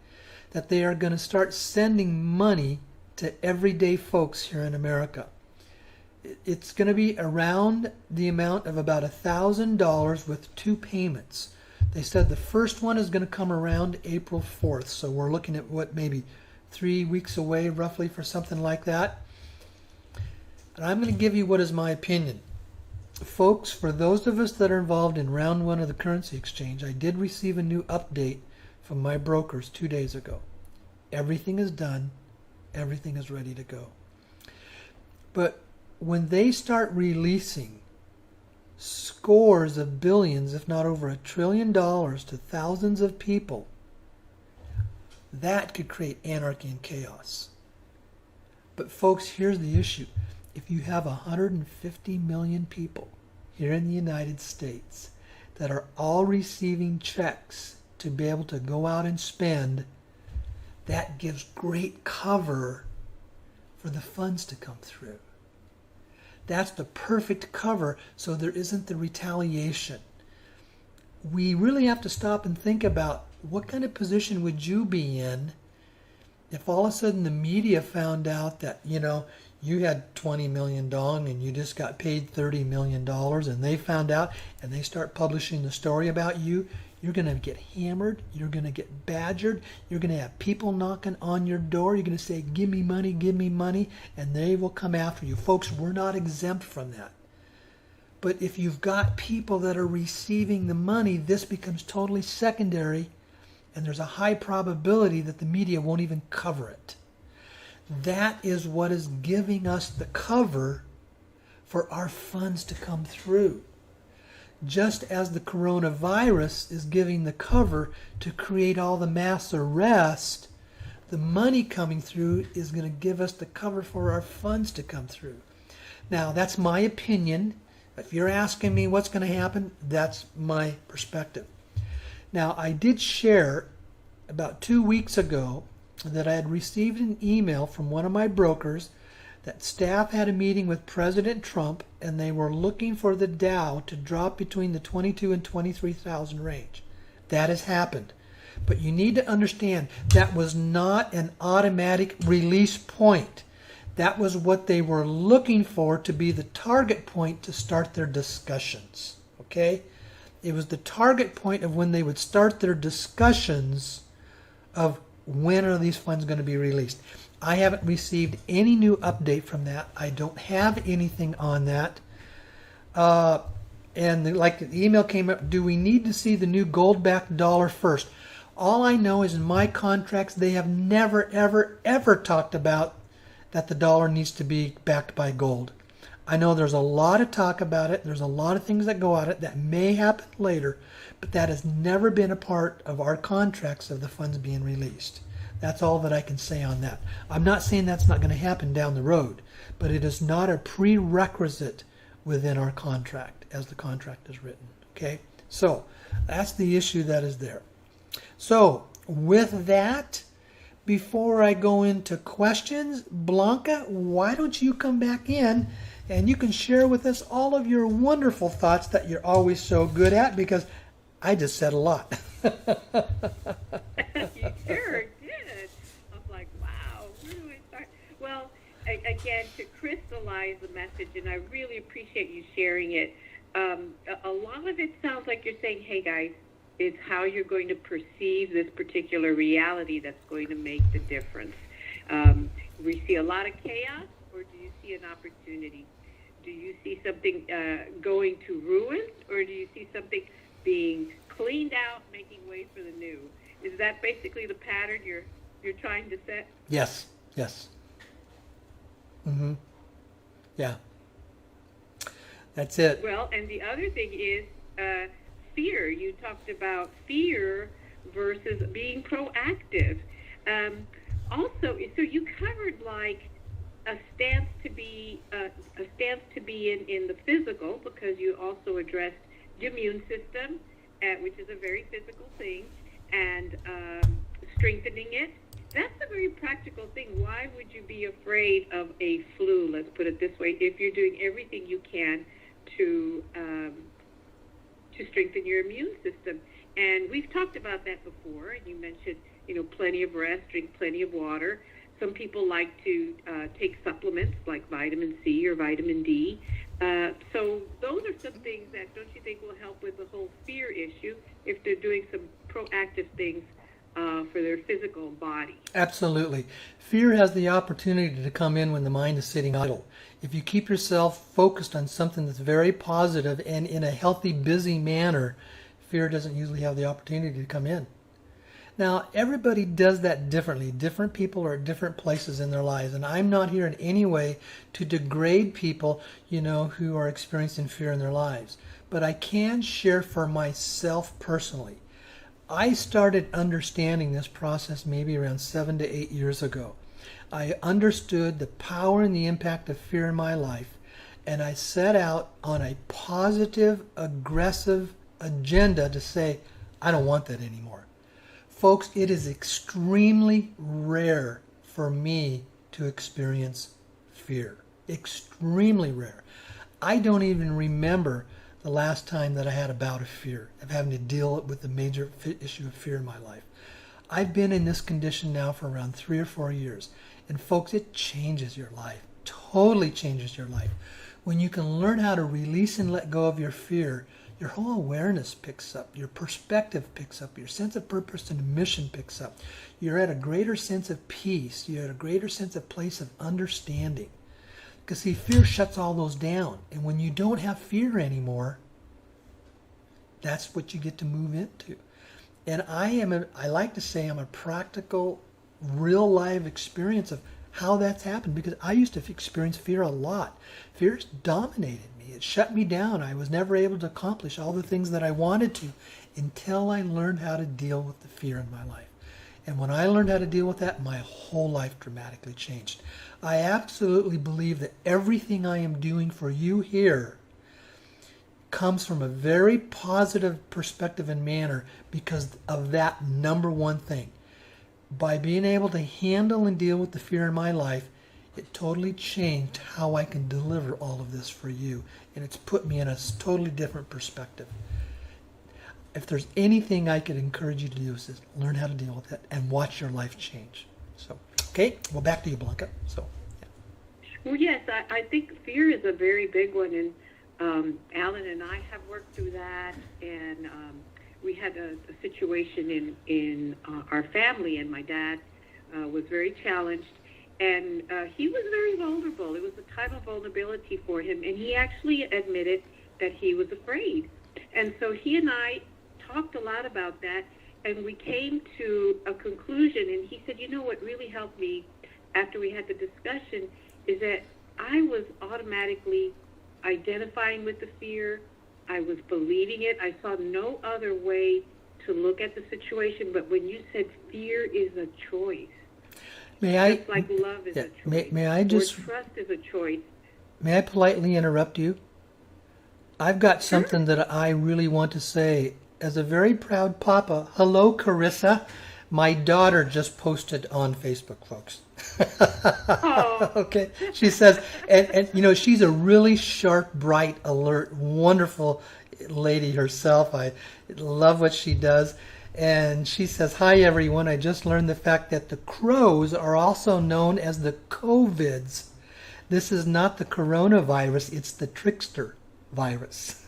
that they are going to start sending money to everyday folks here in America. It's going to be around the amount of about $1,000 with 2 payments. They said the first one is going to come around April 4th, so we're looking at what, maybe 3 weeks away roughly for something like that. And I'm going to give you what is my opinion. Folks, for those of us that are involved in round 1 of the currency exchange, I did receive a new update from my brokers 2 days ago. Everything is done. Everything is ready to go. But when they start releasing scores of billions, if not over $1 trillion to thousands of people, that could create anarchy and chaos. But folks, here's the issue. If you have 150 million people here in the United States that are all receiving checks to be able to go out and spend, that gives great cover for the funds to come through. That's the perfect cover so there isn't the retaliation. We really have to stop and think about what kind of position would you be in if all of a sudden the media found out that, you had $20 million and you just got paid $30 million, and they found out and they start publishing the story about you. You're going to get hammered. You're going to get badgered. You're going to have people knocking on your door. You're going to say, give me money, and they will come after you. Folks, we're not exempt from that. But if you've got people that are receiving the money, this becomes totally secondary, and there's a high probability that the media won't even cover it. That is what is giving us the cover for our funds to come through. Just as the coronavirus is giving the cover to create all the mass arrest, the money coming through is going to give us the cover for our funds to come through. Now, that's my opinion. If you're asking me what's going to happen, that's my perspective. Now, I did share about 2 weeks ago that I had received an email from one of my brokers that staff had a meeting with President Trump, and they were looking for the Dow to drop between the 22 and 23,000 range. That has happened. But you need to understand that was not an automatic release point. That was what they were looking for to be the target point to start their discussions. Okay? It was the target point of when they would start their discussions of when are these funds going to be released. I haven't received any new update from that. I don't have anything on that. And like the email came up, do we need to see the new gold-backed dollar first? All I know is in my contracts, they have never, ever, ever talked about that the dollar needs to be backed by gold. I know there's a lot of talk about it. There's a lot of things that go on it that may happen later, but that has never been a part of our contracts of the funds being released. That's all that I can say on that. I'm not saying that's not going to happen down the road, but it is not a prerequisite within our contract as the contract is written. Okay? So that's the issue that is there. So with that, before I go into questions, Blanca, why don't you come back in and you can share with us all of your wonderful thoughts that you're always so good at, because I just said a lot. You sure did. I was like, wow, where do we start? Well, again, to crystallize the message, and I really appreciate you sharing it. A lot of it sounds like you're saying, hey, guys, it's how you're going to perceive this particular reality that's going to make the difference. We see a lot of chaos, or do you see an opportunity? Do you see something going to ruin, or do you see something being cleaned out, making way for the new? Is that basically the pattern you're trying to set? Yes. Yes. Mm-hmm. Yeah. That's it. Well, and the other thing is fear. You talked about fear versus being proactive. Also, so you covered like a stance to be in the physical, because you also addressed the immune system, which is a very physical thing, and strengthening it. That's a very practical thing. Why would you be afraid of a flu? Let's put it this way: if you're doing everything you can to strengthen your immune system. And we've talked about that before, and you mentioned, plenty of rest, drink plenty of water. Some people like to take supplements like vitamin C or vitamin D. So those are some things that, don't you think, will help with the whole fear issue if they're doing some proactive things for their physical body? Absolutely. Fear has the opportunity to come in when the mind is sitting idle. If you keep yourself focused on something that's very positive and in a healthy, busy manner, fear doesn't usually have the opportunity to come in. Now, everybody does that differently. Different people are at different places in their lives, and I'm not here in any way to degrade people, who are experiencing fear in their lives. But I can share for myself personally. I started understanding this process maybe around 7 to 8 years ago. I understood the power and the impact of fear in my life, and I set out on a positive, aggressive agenda to say, I don't want that anymore. Folks, it is extremely rare for me to experience fear. Extremely rare. I don't even remember the last time that I had a bout of fear, of having to deal with the major issue of fear in my life. I've been in this condition now for around 3 or 4 years. And folks, it changes your life. Totally changes your life. When you can learn how to release and let go of your fear, your whole awareness picks up, your perspective picks up, your sense of purpose and mission picks up. You're at a greater sense of peace. You're at a greater sense of place of understanding. Because see, fear shuts all those down. And when you don't have fear anymore, that's what you get to move into. And I like to say I'm a practical, real life experience of how that's happened, because I used to experience fear a lot. Fear dominated me. It shut me down. I was never able to accomplish all the things that I wanted to until I learned how to deal with the fear in my life. And when I learned how to deal with that, my whole life dramatically changed. I absolutely believe that everything I am doing for you here comes from a very positive perspective and manner because of that number one thing. By being able to handle and deal with the fear in my life, it totally changed how I can deliver all of this for you. And it's put me in a totally different perspective. If there's anything I could encourage you to do, is learn how to deal with it and watch your life change. So, okay, well, back to you, Blanca. So, yeah. Well, yes, I think fear is a very big one, and Alan and I have worked through that, and we had a situation in our family, and my dad was very challenged, and he was very vulnerable. It was a time of vulnerability for him, and he actually admitted that he was afraid. And so he and I talked a lot about that, and we came to a conclusion, and he said, what really helped me after we had the discussion is that I was automatically identifying with the fear. I was believing it. I saw no other way to look at the situation. But when you said fear is a choice, just like love is a choice, or trust is a choice. May I politely interrupt you? I've got something that I really want to say. As a very proud papa, hello, Carissa. My daughter just posted on Facebook, folks. Oh. Okay. She says, and she's a really sharp, bright, alert, wonderful lady herself. I love what she does. And she says, hi, everyone. I just learned the fact that the crows are also known as the COVIDs. This is not the coronavirus, it's the trickster virus.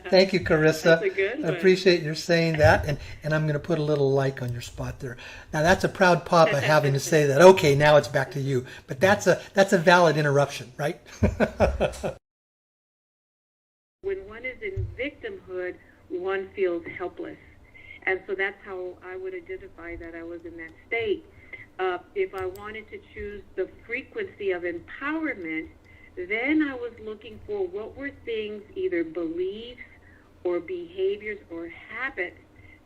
Thank you, Carissa. That's a good I one. appreciate your saying that, and I'm going to put a little like on your spot there. Now that's a proud papa having to say that. Okay, now it's back to you. But that's a valid interruption, right? When one is in victimhood, one feels helpless. And so that's how I would identify that I was in that state. If I wanted to choose the frequency of empowerment, then I was looking for what were things, either beliefs or behaviors or habits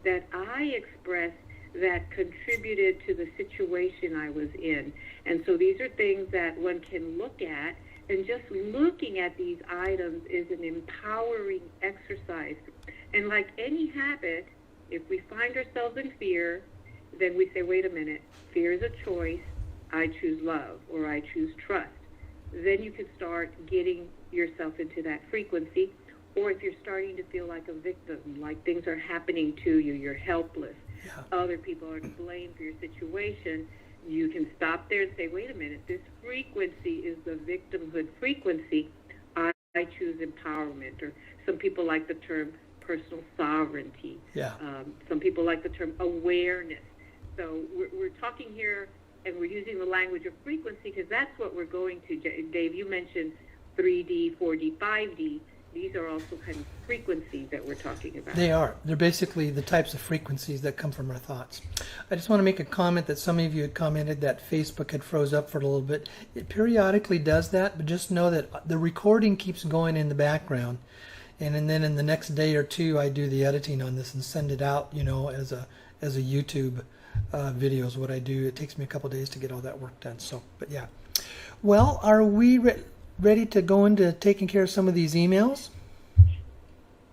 that I expressed that contributed to the situation I was in. And so these are things that one can look at, and just looking at these items is an empowering exercise. And like any habit, if we find ourselves in fear, then we say, wait a minute, fear is a choice. I choose love, or I choose trust. Then you can start getting yourself into that frequency. Or if you're starting to feel like a victim, like things are happening to you, you're helpless, other people are to blame for your situation, you can stop there and say, wait a minute, this frequency is the victimhood frequency. I choose empowerment. Or some people like the term personal sovereignty. Some people like the term awareness. So we're talking here, and we're using the language of frequency because that's what we're going to. Dave, you mentioned 3D, 4D, 5D. These are also kind of frequencies that we're talking about. They are. They're basically the types of frequencies that come from our thoughts. I just want to make a comment that some of you had commented that Facebook had froze up for a little bit. It periodically does that, but just know that the recording keeps going in the background. And then in the next day or two, I do the editing on this and send it out, as a YouTube video is what I do. It takes me a couple days to get all that work done. So, but yeah. Well, are we ready to go into taking care of some of these emails?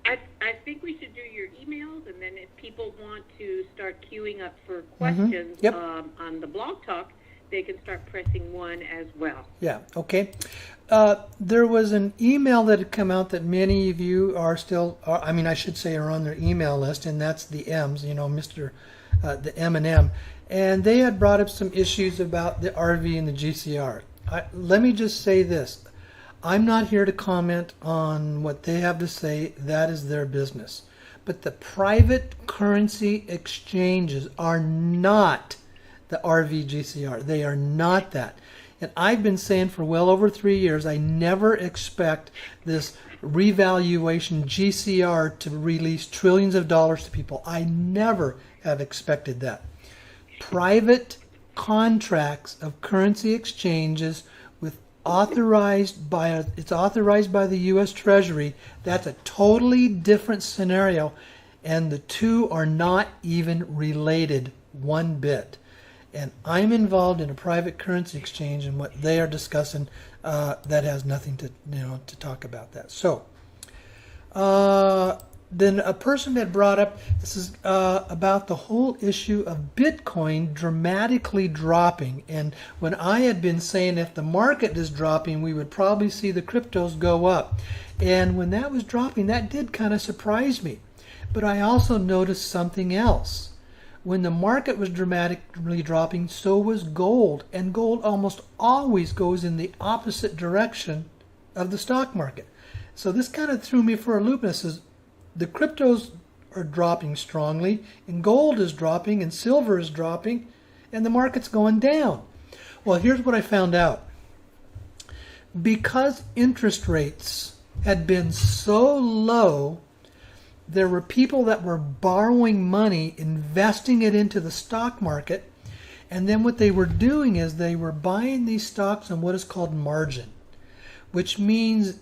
I think we should do your emails, and then if people want to start queuing up for questions on the blog talk, they can start pressing 1 as well. Yeah, okay. There was an email that had come out that many of you are still, I should say are on their email list, and that's the M's, the M&M. And they had brought up some issues about the RV and the GCR. Let me just say this. I'm not here to comment on what they have to say. That is their business. But the private currency exchanges are not the RV GCR. They are not that. And I've been saying for well over 3 years, I never expect this revaluation GCR to release trillions of dollars to people. I never have expected that. Private contracts of currency exchanges authorized by the U.S. Treasury. That's a totally different scenario, and the two are not even related one bit. And I'm involved in a private currency exchange, and what they are discussing that has nothing to talk about that. So then a person had brought up, this is about the whole issue of Bitcoin dramatically dropping. And when I had been saying if the market is dropping, we would probably see the cryptos go up. And when that was dropping, that did kind of surprise me. But I also noticed something else. When the market was dramatically dropping, so was gold. And gold almost always goes in the opposite direction of the stock market. So this kind of threw me for a loop. And it says, the cryptos are dropping strongly, and gold is dropping, and silver is dropping, and the market's going down. Well, here's what I found out. Because interest rates had been so low, there were people that were borrowing money, investing it into the stock market, and then what they were doing is they were buying these stocks on what is called margin, which means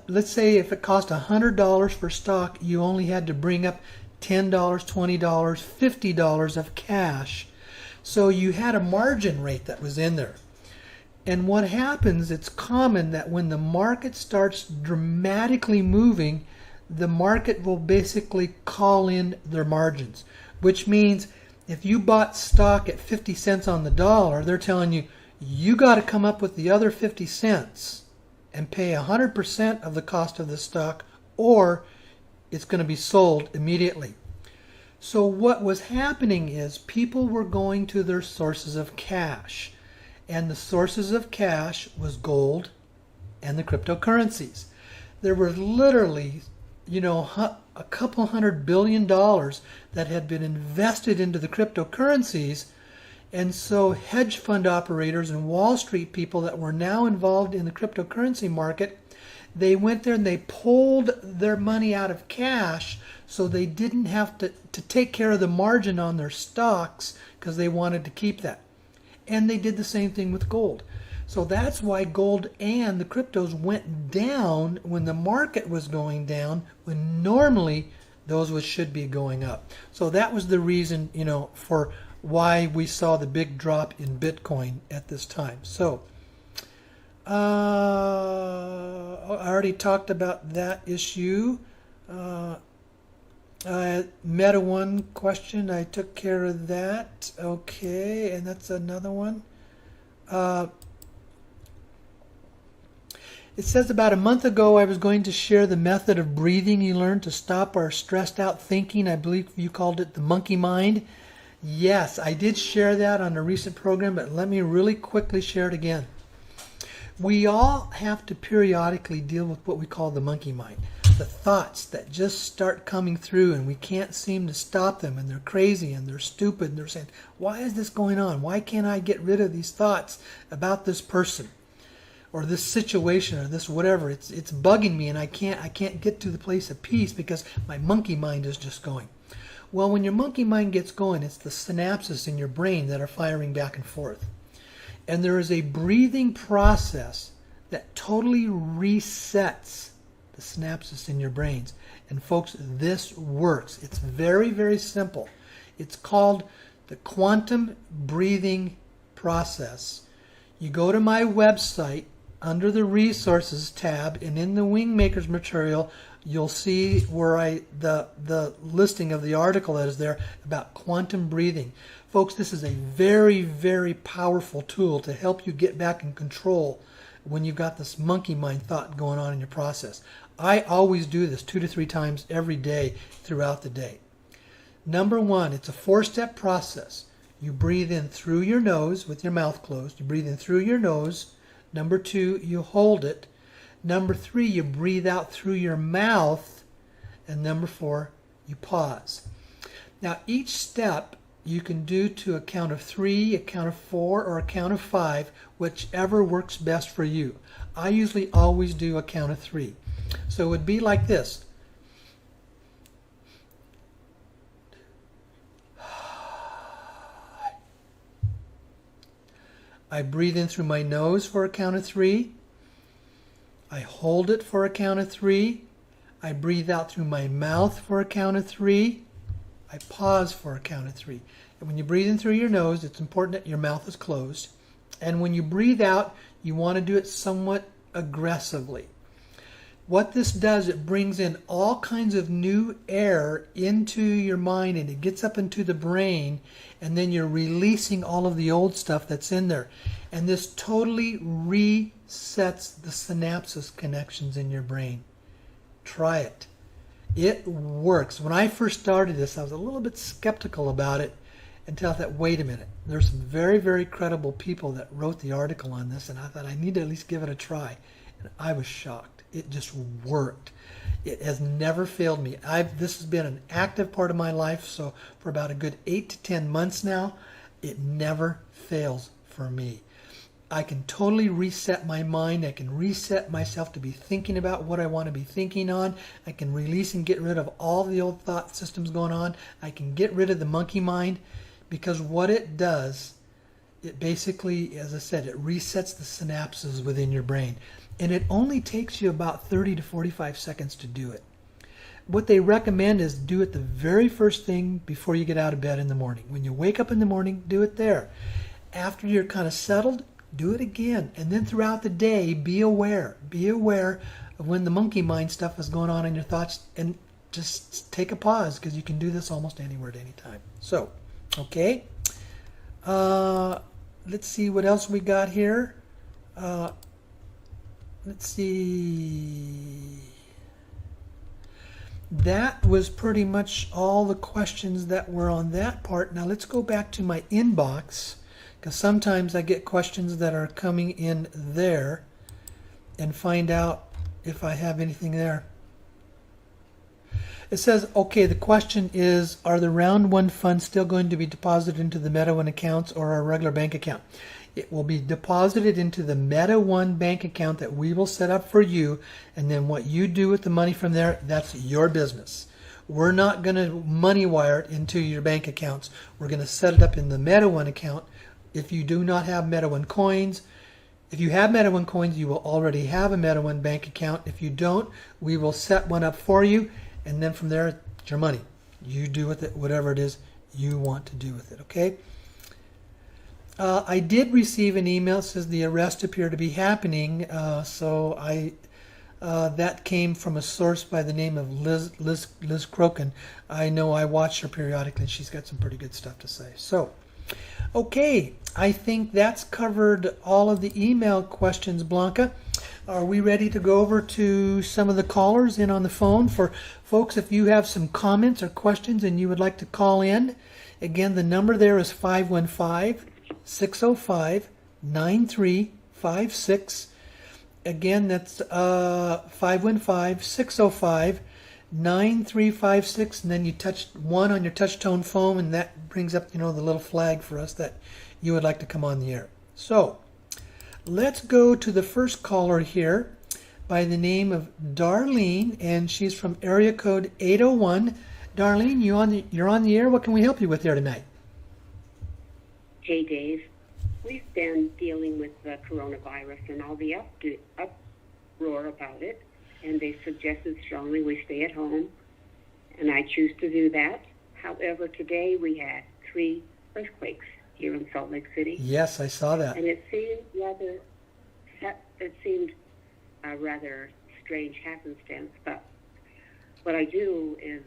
let's say if it cost $100 for stock, you only had to bring up $10, $20, $50 of cash. So you had a margin rate that was in there. And what happens, it's common that when the market starts dramatically moving, the market will basically call in their margins, which means if you bought stock at 50 cents on the dollar, they're telling you, you got to come up with the other 50 cents and pay 100% of the cost of the stock, or it's going to be sold immediately. So what was happening is people were going to their sources of cash. And the sources of cash was gold and the cryptocurrencies. There were literally, a couple $100 billion that had been invested into the cryptocurrencies. And so hedge fund operators and Wall Street people that were now involved in the cryptocurrency market, they went there and they pulled their money out of cash so they didn't have to take care of the margin on their stocks because they wanted to keep that. And they did the same thing with gold. So that's why gold and the cryptos went down when the market was going down, when normally those should be going up. So that was the reason, for why we saw the big drop in Bitcoin at this time. So I already talked about that issue. Meta one question, I took care of that. Okay, and that's another one. It says about a month ago I was going to share the method of breathing you learned to stop our stressed out thinking. I believe you called it the monkey mind. Yes, I did share that on a recent program, but let me really quickly share it again. We all have to periodically deal with what we call the monkey mind. The thoughts that just start coming through and we can't seem to stop them, and they're crazy and they're stupid and they're saying, why is this going on? Why can't I get rid of these thoughts about this person or this situation or this whatever? It's bugging me and I can't get to the place of peace because my monkey mind is just going. Well, when your monkey mind gets going, it's the synapses in your brain that are firing back and forth. And there is a breathing process that totally resets the synapses in your brains. And folks, this works. It's very, very simple. It's called the quantum breathing process. You go to my website under the resources tab, and in the Wingmakers material, you'll see where the listing of the article that is there about quantum breathing. Folks, this is a very, very powerful tool to help you get back in control when you've got this monkey mind thought going on in your process. I always do this 2 to 3 times every day throughout the day. Number 1, it's a 4-step process. You breathe in through your nose with your mouth closed. You breathe in through your nose. Number 2, you hold it. Number 3, you breathe out through your mouth. And number 4, you pause. Now, each step you can do to a count of 3, a count of 4, or a count of 5, whichever works best for you. I usually always do a count of 3. So it would be like this. I breathe in through my nose for a count of 3. I hold it for a count of 3. I breathe out through my mouth for a count of 3. I pause for a count of 3. And when you breathe in through your nose, it's important that your mouth is closed. And when you breathe out, you want to do it somewhat aggressively. What this does, it brings in all kinds of new air into your mind, and it gets up into the brain, and then you're releasing all of the old stuff that's in there. And this totally resets the synapses connections in your brain. Try it. It works. When I first started this, I was a little bit skeptical about it until I thought, wait a minute. There's some very, very credible people that wrote the article on this, and I thought I need to at least give it a try. And I was shocked. It just worked. It has never failed me. This has been an active part of my life, so for about a good 8 to 10 months now, it never fails for me. I can totally reset my mind. I can reset myself to be thinking about what I want to be thinking on. I can release and get rid of all the old thought systems going on. I can get rid of the monkey mind, because what it does, it basically, as I said, it resets the synapses within your brain. And it only takes you about 30 to 45 seconds to do it. What they recommend is do it the very first thing before you get out of bed in the morning. When you wake up in the morning, do it there. After you're kind of settled, do it again. And then throughout the day, be aware. Be aware of when the monkey mind stuff is going on in your thoughts, and just take a pause, because you can do this almost anywhere at any time. So, okay. Let's see what else we got here. Let's see. That was pretty much all the questions that were on that part. Now let's go back to my inbox, because sometimes I get questions that are coming in there and find out if I have anything there. It says, okay, the question is, are the round one funds still going to be deposited into the Meta One accounts or our regular bank account? It will be deposited into the Meta One bank account that we will set up for you, and then what you do with the money from there, that's your business. We're not going to money wire it into your bank accounts. We're going to set it up in the Meta One account. If you do not have Meta One coins, if you have Meta One coins, you will already have a Meta One bank account. If you don't, we will set one up for you, and then from there, it's your money. You do with it whatever it is you want to do with it, okay? I did receive an email that says the arrest appeared to be happening, that came from a source by the name of Liz Crokin. I know I watch her periodically, and she's got some pretty good stuff to say. So, okay, I think that's covered all of the email questions, Blanca. Are we ready to go over to some of the callers in on the phone? For folks, if you have some comments or questions and you would like to call in, again, the number there is 515-605-9356. Again, that's 515-605-9356, and then you touch 1 on your touch tone phone, and that brings up, the little flag for us that you would like to come on the air. So, let's go to the first caller here by the name of Darlene, and she's from area code 801. Darlene, you're on the air. What can we help you with here tonight? Hey, Dave. We've been dealing with the coronavirus and all the uproar about it, and they suggested strongly we stay at home, and I choose to do that. However, today we had 3 earthquakes here in Salt Lake City. Yes, I saw that. And it seemed rather strange happenstance, but what I do is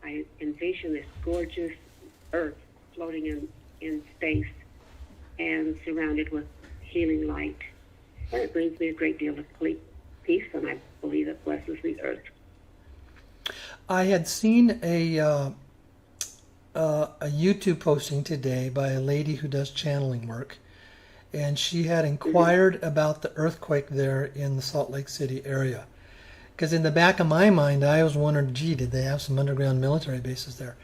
I envision this gorgeous Earth floating in space and surrounded with healing light. And it brings me a great deal of peace, and I believe it blesses the earth. I had seen a YouTube posting today by a lady who does channeling work, and she had inquired about the earthquake there in the Salt Lake City area. Because in the back of my mind, I was wondering, gee, did they have some underground military bases there?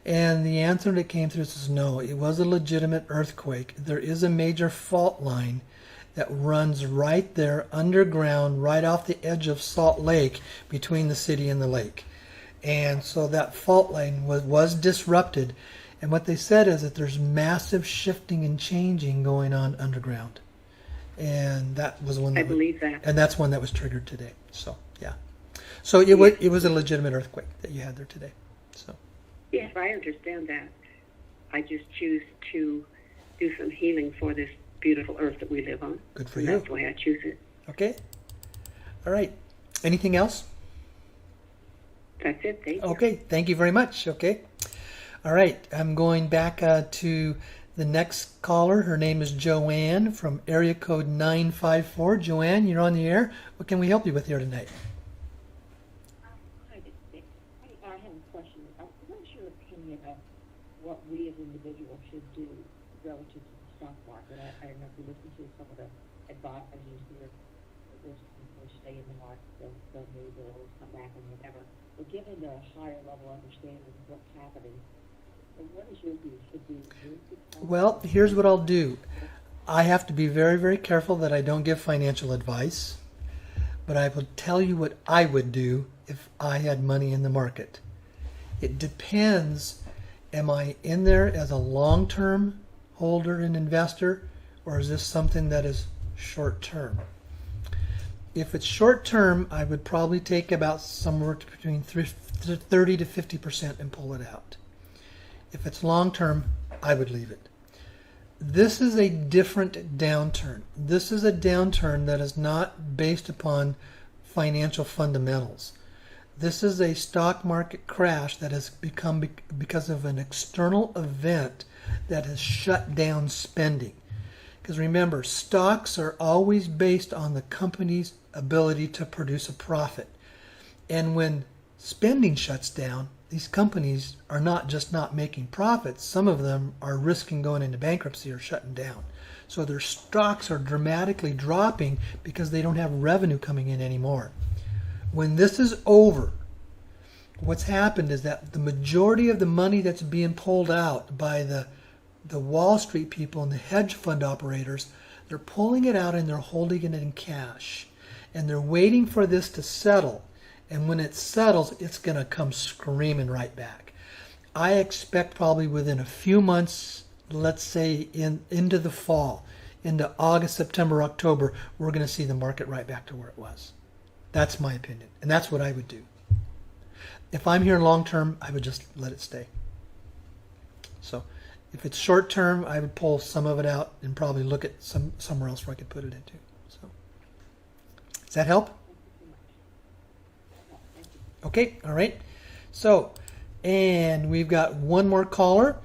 And the answer that came through says no, it was a legitimate earthquake. There is a major fault line that runs right there underground, right off the edge of Salt Lake, between the city and the lake. And so that fault line was disrupted. And what they said is that there's massive shifting and changing going on underground. And that was one. I believe that. And that's one that was triggered today. So, yeah. So it was a legitimate earthquake that you had there today. So. Yes, I understand that. I just choose to do some healing for this beautiful earth that we live on. Good for you. you. That's why I choose it. Okay. All right. Anything else? That's it. Thank you. Okay. Thank you very much. Okay. All right. I'm going back to the next caller. Her name is Joanne from area code 954. Joanne, you're on the air. What can we help you with here tonight? I have a question. What is your opinion of what we as individuals should do relative to the stock market? I don't know if you listen to some of the advisors here. There's people who stay in the market, they'll move, they'll come back and whatever. But given the higher level understanding of what's happening, what is your view? Should we move the stock market? Well, here's what I'll do. I have to be very, very careful that I don't give financial advice, but I will tell you what I would do if I had money in the market. It depends, am I in there as a long-term holder and investor, or is this something that is short-term? If it's short-term, I would probably take about somewhere between 30 to 50% and pull it out. If it's long-term, I would leave it. This is a different downturn. This is a downturn that is not based upon financial fundamentals. This is a stock market crash that has become because of an external event that has shut down spending. Because remember, stocks are always based on the company's ability to produce a profit. And when spending shuts down, these companies are not just not making profits. Some of them are risking going into bankruptcy or shutting down. So their stocks are dramatically dropping because they don't have revenue coming in anymore. When this is over, what's happened is that the majority of the money that's being pulled out by the Wall Street people and the hedge fund operators, they're pulling it out and they're holding it in cash. And they're waiting for this to settle. And when it settles, it's going to come screaming right back. I expect probably within a few months, let's say into the fall, into August, September, October, we're going to see the market right back to where it was. That's my opinion. And that's what I would do. If I'm here long term, I would just let it stay. So if it's short term, I would pull some of it out and probably look at somewhere else where I could put it into. So does that help? Okay, all right. So, and we've got one more caller.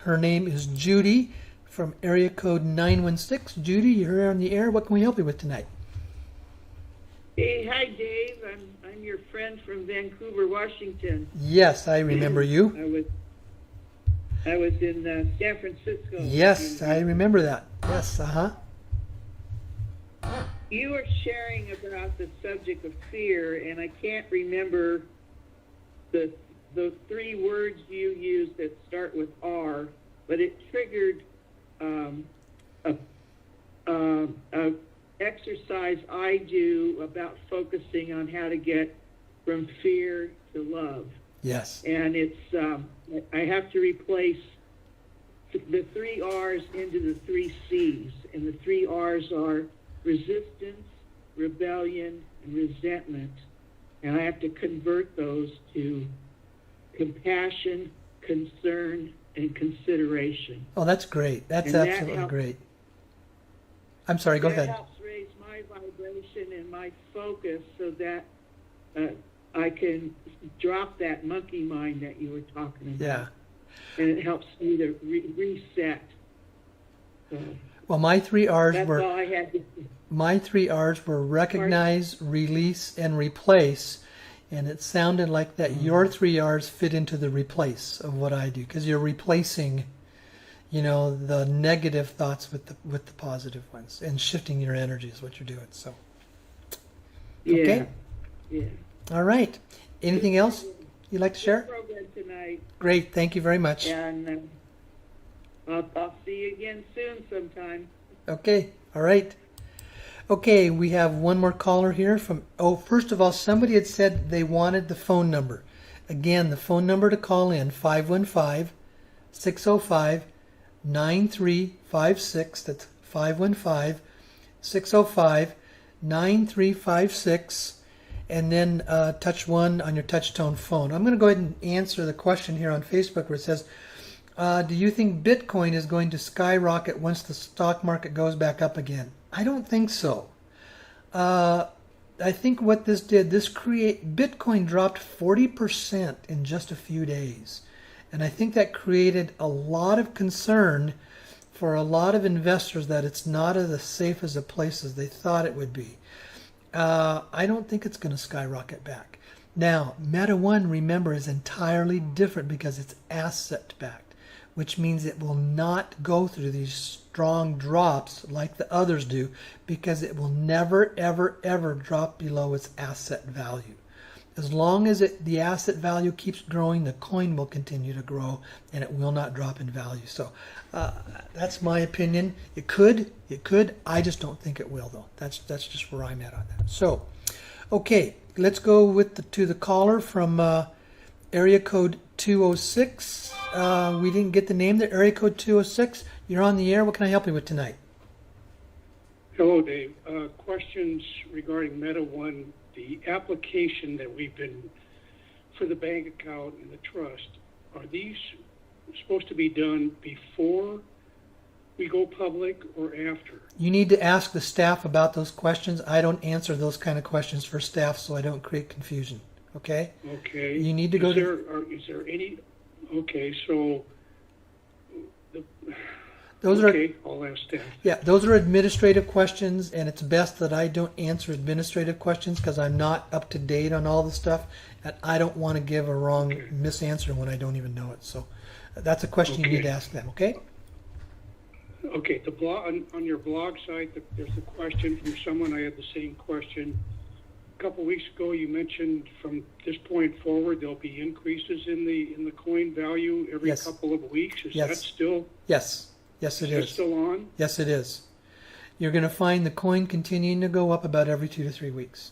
Her name is Judy from area code 916. Judy, you're here on the air. What can we help you with tonight? Hey, hi Dave. I'm your friend from Vancouver, Washington. Yes, I remember you. I was in San Francisco. Yes, I remember that. Yes, You were sharing about the subject of fear, and I can't remember the three words you used that start with R, but it triggered a exercise I do about focusing on how to get from fear to love. Yes. And it's I have to replace the three R's into the three C's, and the three R's are resistance, rebellion, and resentment. And I have to convert those to compassion, concern, and consideration. Oh, that's great. That's And absolutely great. I'm sorry, go ahead. That helps raise my vibration and my focus so that I can drop that monkey mind that you were talking about. Yeah. And it helps me to reset. So Well, my three R's that's were all I had to say. my three R's were recognize, release, and replace. And it sounded like that your three R's fit into the replace of what I do, because you're replacing, the negative thoughts with the positive ones, and shifting your energy is what you're doing. So, okay, Yeah. all right. Anything else you'd like to share? Program tonight, Great, thank you very much. and I'll see you again soon sometime. Okay, all right. Okay, we have one more caller here first of all, somebody had said they wanted the phone number. Again, the phone number to call in, 515-605-9356. That's 515-605-9356. And then touch 1 on your touch tone phone. I'm going to go ahead and answer the question here on Facebook where it says, do you think Bitcoin is going to skyrocket once the stock market goes back up again? I don't think so. I think what this did, Bitcoin dropped 40% in just a few days. And I think that created a lot of concern for a lot of investors that it's not as safe as a place as they thought it would be. I don't think it's going to skyrocket back. Now, Meta 1, remember, is entirely different because it's asset-backed, which means it will not go through these strong drops like the others do, because it will never, ever, ever drop below its asset value. As long as the asset value keeps growing, the coin will continue to grow, and it will not drop in value. So that's my opinion. It could. I just don't think it will, though. That's just where I'm at on that. So, okay, let's go to the caller from area code 206. We didn't get the name there. Area code 206. You're on the air. What can I help you with tonight? Hello, Dave. Questions regarding Meta One. The application that we've been for the bank account and the trust, are these supposed to be done before we go public or after? You need to ask the staff about those questions. I don't answer those kind of questions for staff, so I don't create confusion. Okay? Okay. You need to go Is there any? Okay, so. Those okay, I'll ask staff. Yeah, those are administrative questions, and it's best that I don't answer administrative questions because I'm not up to date on all the stuff, and I don't want to give a wrong misanswer when I don't even know it. So that's a question you need to ask them, okay? Okay, the blog on your blog site, there's a question from someone. I had the same question. A couple weeks ago, you mentioned from this point forward there'll be increases in the coin value every Yes. couple of weeks. Is Yes. that still Yes, yes, it is that is. still on? Yes, it is. You're going to find the coin continuing to go up about every 2 to 3 weeks.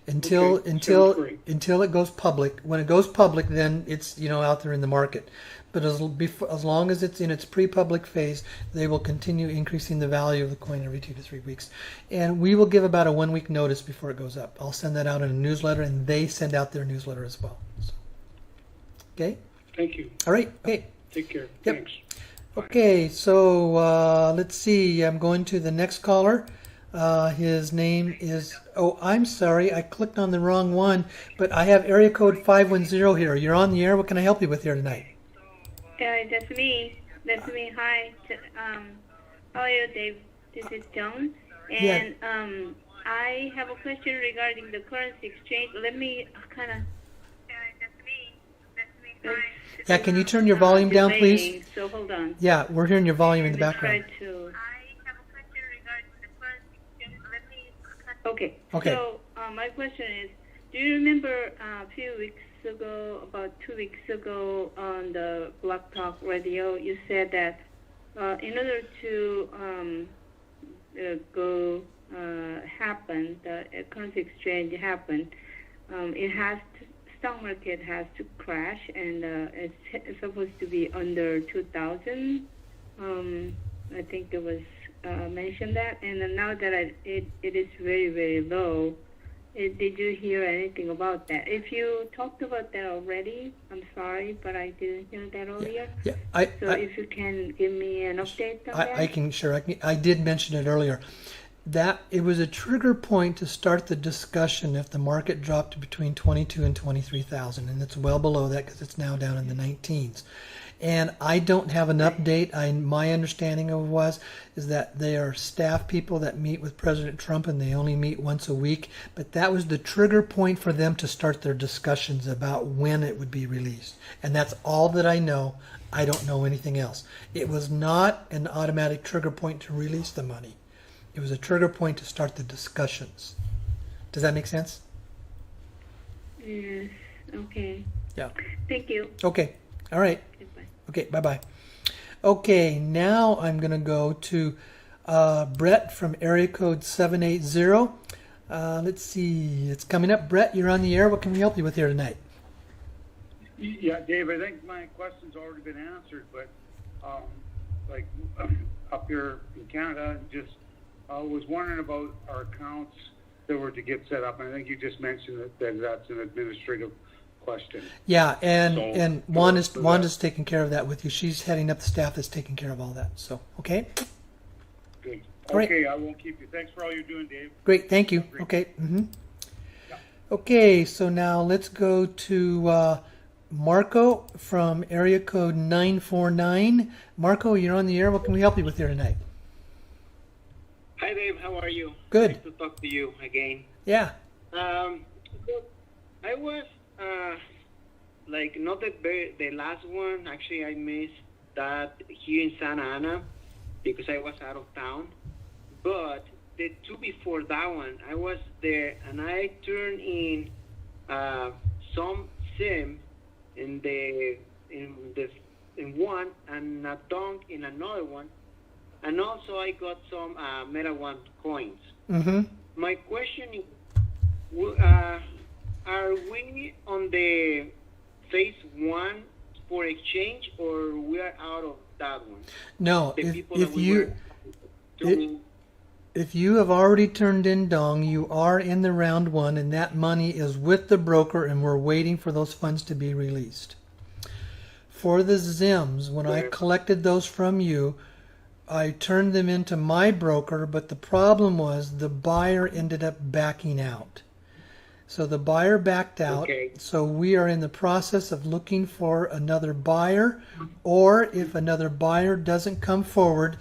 Until Okay, until sounds great. until it goes public. When it goes public, then it's out there in the market. But as long as it's in its pre-public phase, they will continue increasing the value of the coin every 2 to 3 weeks. And we will give about a 1 week notice before it goes up. I'll send that out in a newsletter, and they send out their newsletter as well. So, okay. Thank you. All right. Okay. Take care. Yep. Thanks. Okay, so let's see. I'm going to the next caller. His name is, I'm sorry, I clicked on the wrong one, but I have area code 510 here. You're on the air. What can I help you with here tonight? That's me. That's me. Hi. How are you, Dave? This is Joan. And I have a question regarding the currency exchange. Let me kind of... That's me. Hi. Yeah, can you turn your volume down, please? So hold on. Yeah, we're hearing your volume in the Let me background. try to... I have a question regarding the currency exchange. Let me... Okay. Okay. So my question is, do you remember a few weeks ago, about 2 weeks ago, on the Block Talk Radio, you said that in order to happen, the currency exchange happen, it has to, stock market has to crash, and it's supposed to be under 2,000. I think it was mentioned that, and then now that it is very, very low. Did you hear anything about that? If you talked about that already, I'm sorry, but I didn't hear that earlier. Yeah, So if you can give me an update on that. I can, sure. I did mention it earlier. That it was a trigger point to start the discussion if the market dropped to between 22 and 23,000, and it's well below that because it's now down in the 19s. And I don't have an update. My understanding of is that they are staff people that meet with President Trump, and they only meet once a week. But that was the trigger point for them to start their discussions about when it would be released. And that's all that I know. I don't know anything else. It was not an automatic trigger point to release the money. It was a trigger point to start the discussions. Does that make sense? Yes. Okay. Yeah. Thank you. Okay. All right. Goodbye. Okay, bye-bye. Okay, now I'm going to go to Brett from area code 780. Let's see. It's coming up. Brett, you're on the air. What can we help you with here tonight? Yeah, Dave, I think my question's already been answered, but up here in Canada, just was wondering about our accounts that were to get set up, and I think you just mentioned that that's an administrative question. Yeah, and Wanda's that. taking care of that with you. She's heading up the staff that's taking care of all that. So, okay? Good. All right. Okay, I won't keep you. Thanks for all you're doing, Dave. Great, thank you. Great. Okay. Mm-hmm. Yeah. Okay, so now let's go to Marco from area code 949. Marco, you're on the air. What can we help you with here tonight? Hi, Dave. How are you? Good. Nice to talk to you again. Yeah. So I was not the last one. Actually, I missed that here in Santa Ana because I was out of town. But the two before that one, I was there and I turned in some SIM in one and a dunk in another one. And also I got some Meta One coins. Mm-hmm. My question is, are we on the phase one for exchange, or we are out of that one? No, The if people that we you were if you have already turned in dong, you are in the round one, and that money is with the broker, and we're waiting for those funds to be released. For the ZIMs, when I collected those from you, I turned them into my broker, but the problem was the buyer ended up backing out. So the buyer backed out. Okay. So we are in the process of looking for another buyer, or if another buyer doesn't come forward,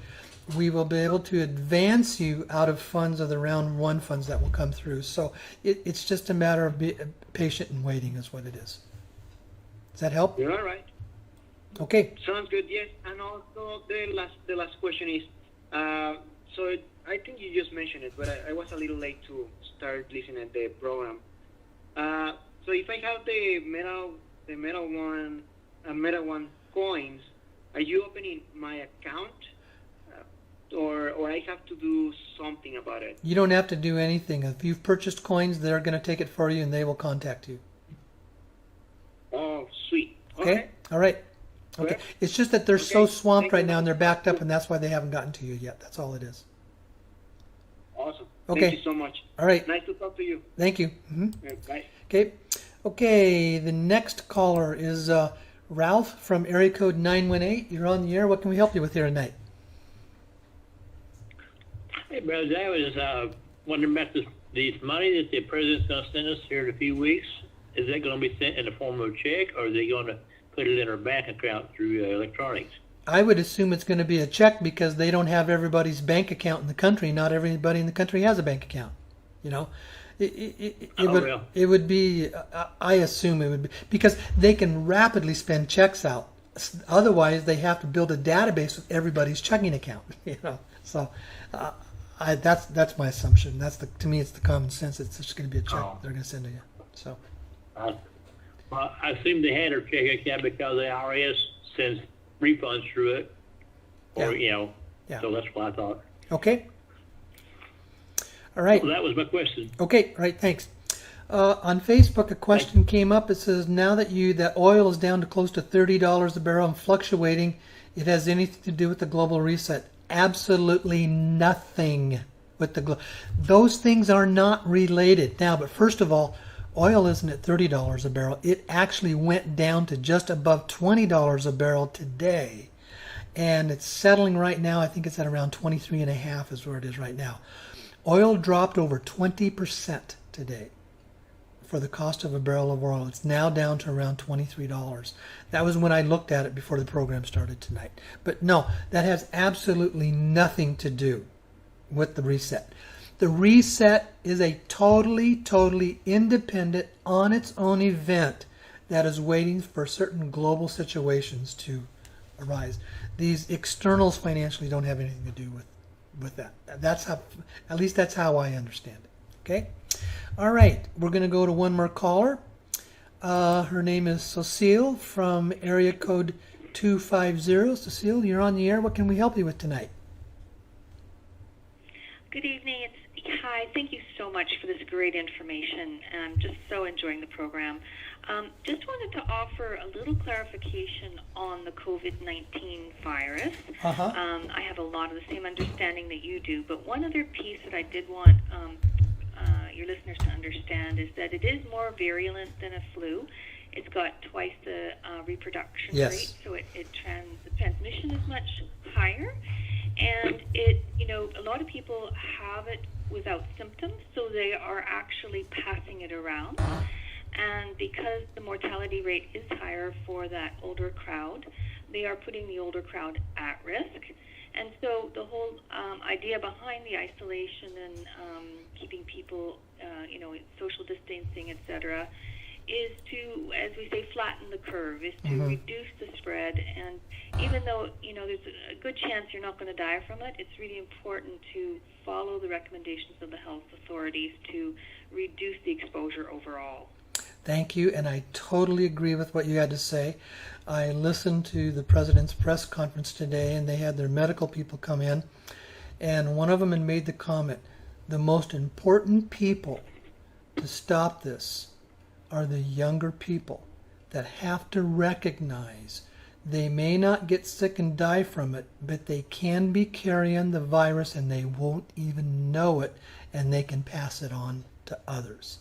we will be able to advance you out of funds of the round one funds that will come through. So it's just a matter of being patient and waiting is what it is. Does that help? You're all right. Okay. Sounds good. Yes, and also the last question is, I think you just mentioned it, but I was a little late to start listening at the program. So if I have the metal one coins, are you opening my account, or I have to do something about it? You don't have to do anything. If you've purchased coins, they're going to take it for you, and they will contact you. Oh, sweet. Okay. All right. Okay. Okay. It's just that they're so Okay. swamped Thank right you. now, and they're backed up, and that's why they haven't gotten to you yet. That's all it is. Awesome. Okay. Thank you so much. All right. Nice to talk to you. Thank you. Yeah, bye. Okay. Okay. The next caller is Ralph from area code 918. You're on the air. What can we help you with here tonight? Hey, brothers, I was wondering about these money that the president's going to send us here in a few weeks. Is that going to be sent in the form of a check, or are they going to put it in our bank account through electronics? I would assume it's going to be a check because they don't have everybody's bank account in the country. Not everybody in the country has a bank account. You know, it would be. I assume it would be because they can rapidly spend checks out. Otherwise, they have to build a database with everybody's checking account. You know, so that's my assumption. To me, it's the common sense. It's just going to be a check they're going to send to you. So. Well, I assume they had our check account because the IRS sends refunds through it, or Yeah. So that's what I thought. Okay. All right. Well, that was my question. Okay. All right. Thanks. On Facebook, a question came up. It says, now that oil is down to close to $30 a barrel and fluctuating, it has anything to do with the global reset? Absolutely nothing with those things are not related. Now, but first of all, oil isn't at $30 a barrel. It actually went down to just above $20 a barrel today. And it's settling right now. I think it's at around 23.5 is where it is right now. Oil dropped over 20% today for the cost of a barrel of oil. It's now down to around $23. That was when I looked at it before the program started tonight. But no, that has absolutely nothing to do with the reset. The reset is a totally independent, on its own event that is waiting for certain global situations to arise. These externals financially don't have anything to do with that. That's how, at least that's how I understand it. Okay? All right, we're going to go to one more caller. Her name is Cecile from area code 250. Cecile, you're on the air. What can we help you with tonight? Good evening. Hi, thank you so much for this great information. I'm just so enjoying the program. Just wanted to offer a little clarification on the COVID-19 virus. I have a lot of the same understanding that you do, but one other piece that I did want your listeners to understand is that it is more virulent than a flu. It's got twice the reproduction rate, so the transmission is much higher. And a lot of people have it without symptoms, so they are actually passing it around. And because the mortality rate is higher for that older crowd, they are putting the older crowd at risk. And so the whole idea behind the isolation and keeping people, social distancing, etc., is to, as we say, flatten the curve, is to reduce the spread. And even though, there's a good chance you're not going to die from it, it's really important to follow the recommendations of the health authorities to reduce the exposure overall. Thank you, and I totally agree with what you had to say. I listened to the president's press conference today, and they had their medical people come in, and one of them had made the comment, the most important people to stop this are the younger people that have to recognize they may not get sick and die from it, but they can be carrying the virus and they won't even know it, and they can pass it on to others.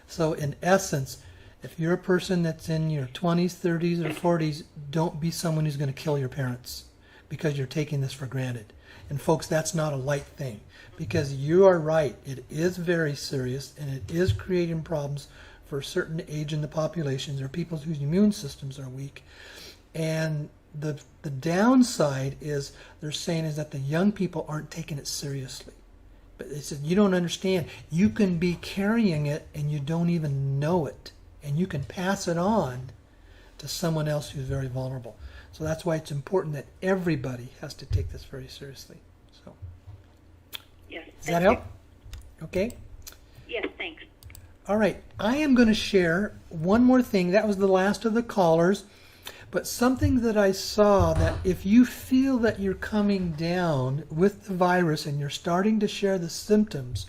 So in essence, if you're a person that's in your 20s, 30s, or 40s, don't be someone who's going to kill your parents because you're taking this for granted. And folks, that's not a light thing, because you are right. It is very serious, and it is creating problems for a certain age in the populations or people whose immune systems are weak. And the downside is they're saying is that the young people aren't taking it seriously. But they said, you don't understand. You can be carrying it and you don't even know it. And you can pass it on to someone else who's very vulnerable. So that's why it's important that everybody has to take this very seriously. So, Yes. does that help? Okay. Yes, thanks. All right. I am going to share one more thing. That was the last of the callers. But something that I saw, that if you feel that you're coming down with the virus and you're starting to share the symptoms,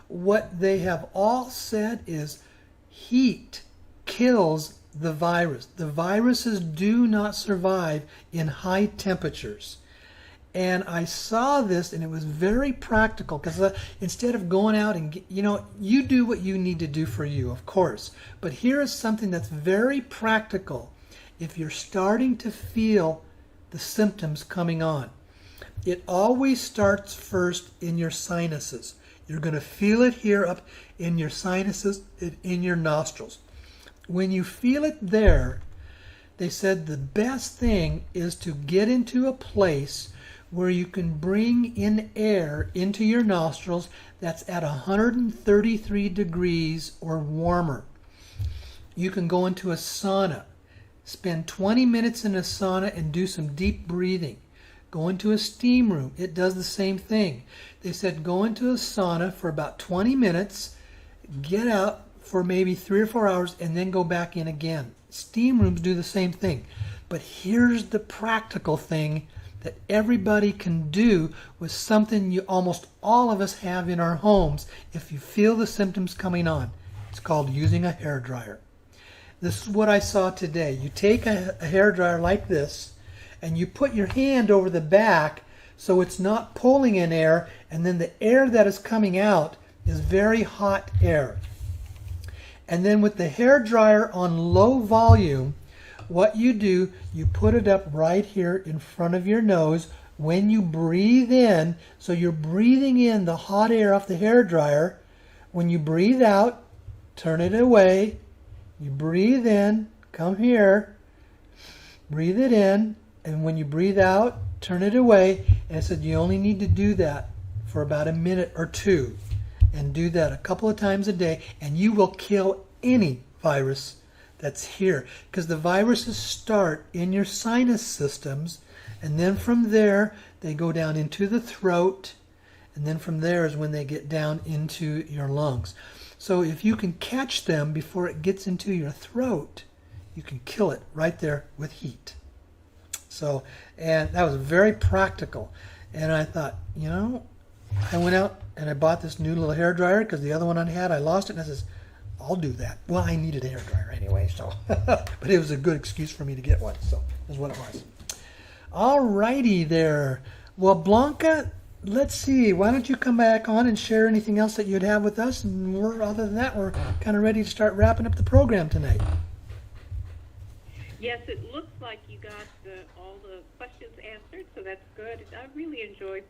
what they have all said is heat kills the virus. The viruses do not survive in high temperatures. And I saw this, and it was very practical, because instead of going out and, you do what you need to do for you, of course. But here is something that's very practical. If you're starting to feel the symptoms coming on, it always starts first in your sinuses. You're going to feel it here up in your sinuses, in your nostrils. When you feel it there, they said the best thing is to get into a place where you can bring in air into your nostrils that's at 133 degrees or warmer. You can go into a sauna. Spend 20 minutes in a sauna and do some deep breathing. Go into a steam room. It does the same thing. They said go into a sauna for about 20 minutes, get out for maybe 3 or 4 hours, and then go back in again. Steam rooms do the same thing. But here's the practical thing that everybody can do with something you almost all of us have in our homes if you feel the symptoms coming on. It's called using a hairdryer. This is what I saw today. You take a hairdryer like this, and you put your hand over the back so it's not pulling in air, and then the air that is coming out is very hot air. And then with the hairdryer on low volume, what you do, you put it up right here in front of your nose when you breathe in. So you're breathing in the hot air off the hairdryer. When you breathe out, turn it away. You breathe in, come here, breathe it in, and when you breathe out, turn it away. And I said you only need to do that for about a minute or two, and do that a couple of times a day, and you will kill any virus that's here, because the viruses start in your sinus systems, and then from there they go down into the throat, and then from there is when they get down into your lungs. So if you can catch them before it gets into your throat, you can kill it right there with heat. So, and that was very practical. And I thought, I went out and I bought this new little hairdryer because the other one I had, I lost it, and I says, I'll do that. Well, I needed a hairdryer anyway, so. But it was a good excuse for me to get one, so that's what it was. All righty there. Well, Blanca, let's see. Why don't you come back on and share anything else that you'd have with us? And other than that, we're kind of ready to start wrapping up the program tonight. Yes, it looks like you got all the questions answered, so that's good. I really enjoy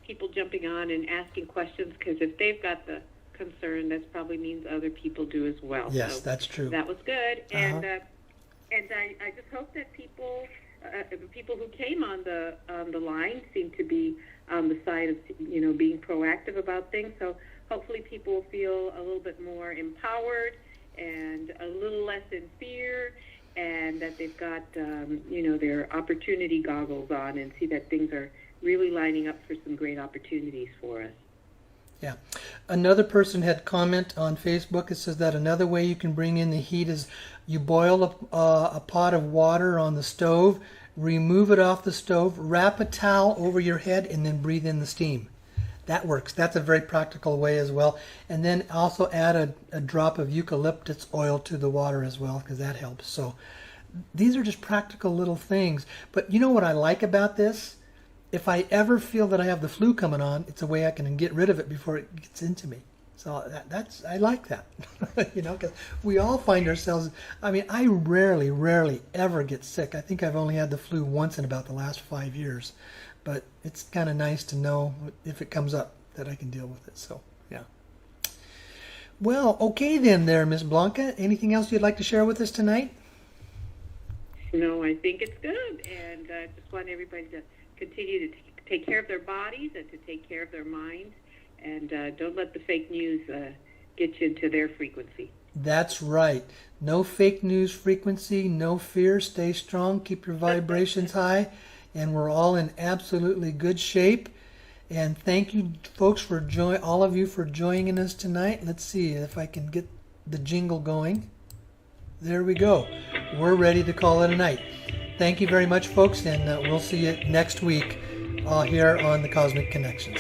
people jumping on and asking questions, because if they've got the concern, that probably means other people do as well. Yes, so that's true. That was good, and I just hope that people who came on the line seem to be on the side of being proactive about things. So hopefully people will feel a little bit more empowered and a little less in fear, and that they've got their opportunity goggles on and see that things are really lining up for some great opportunities for us. Yeah. Another person had comment on Facebook. It says that another way you can bring in the heat is you boil a pot of water on the stove, remove it off the stove, wrap a towel over your head, and then breathe in the steam. That works. That's a very practical way as well. And then also add a drop of eucalyptus oil to the water as well, because that helps. So these are just practical little things. But you know what I like about this? If I ever feel that I have the flu coming on, it's a way I can get rid of it before it gets into me. So I like that, because we all find ourselves, I rarely ever get sick. I think I've only had the flu once in about the last 5 years. But it's kind of nice to know if it comes up that I can deal with it. So, yeah. Well, okay then there, Miss Blanca. Anything else you'd like to share with us tonight? No, I think it's good. And I just want everybody to continue to take care of their bodies and to take care of their minds. And don't let the fake news get you into their frequency. That's right. No fake news frequency, no fear. Stay strong, keep your vibrations high, and we're all in absolutely good shape. And thank you, folks, for all of you for joining us tonight. Let's see if I can get the jingle going. There we go. We're ready to call it a night. Thank you very much, folks, and we'll see you next week here on the Cosmic Connections.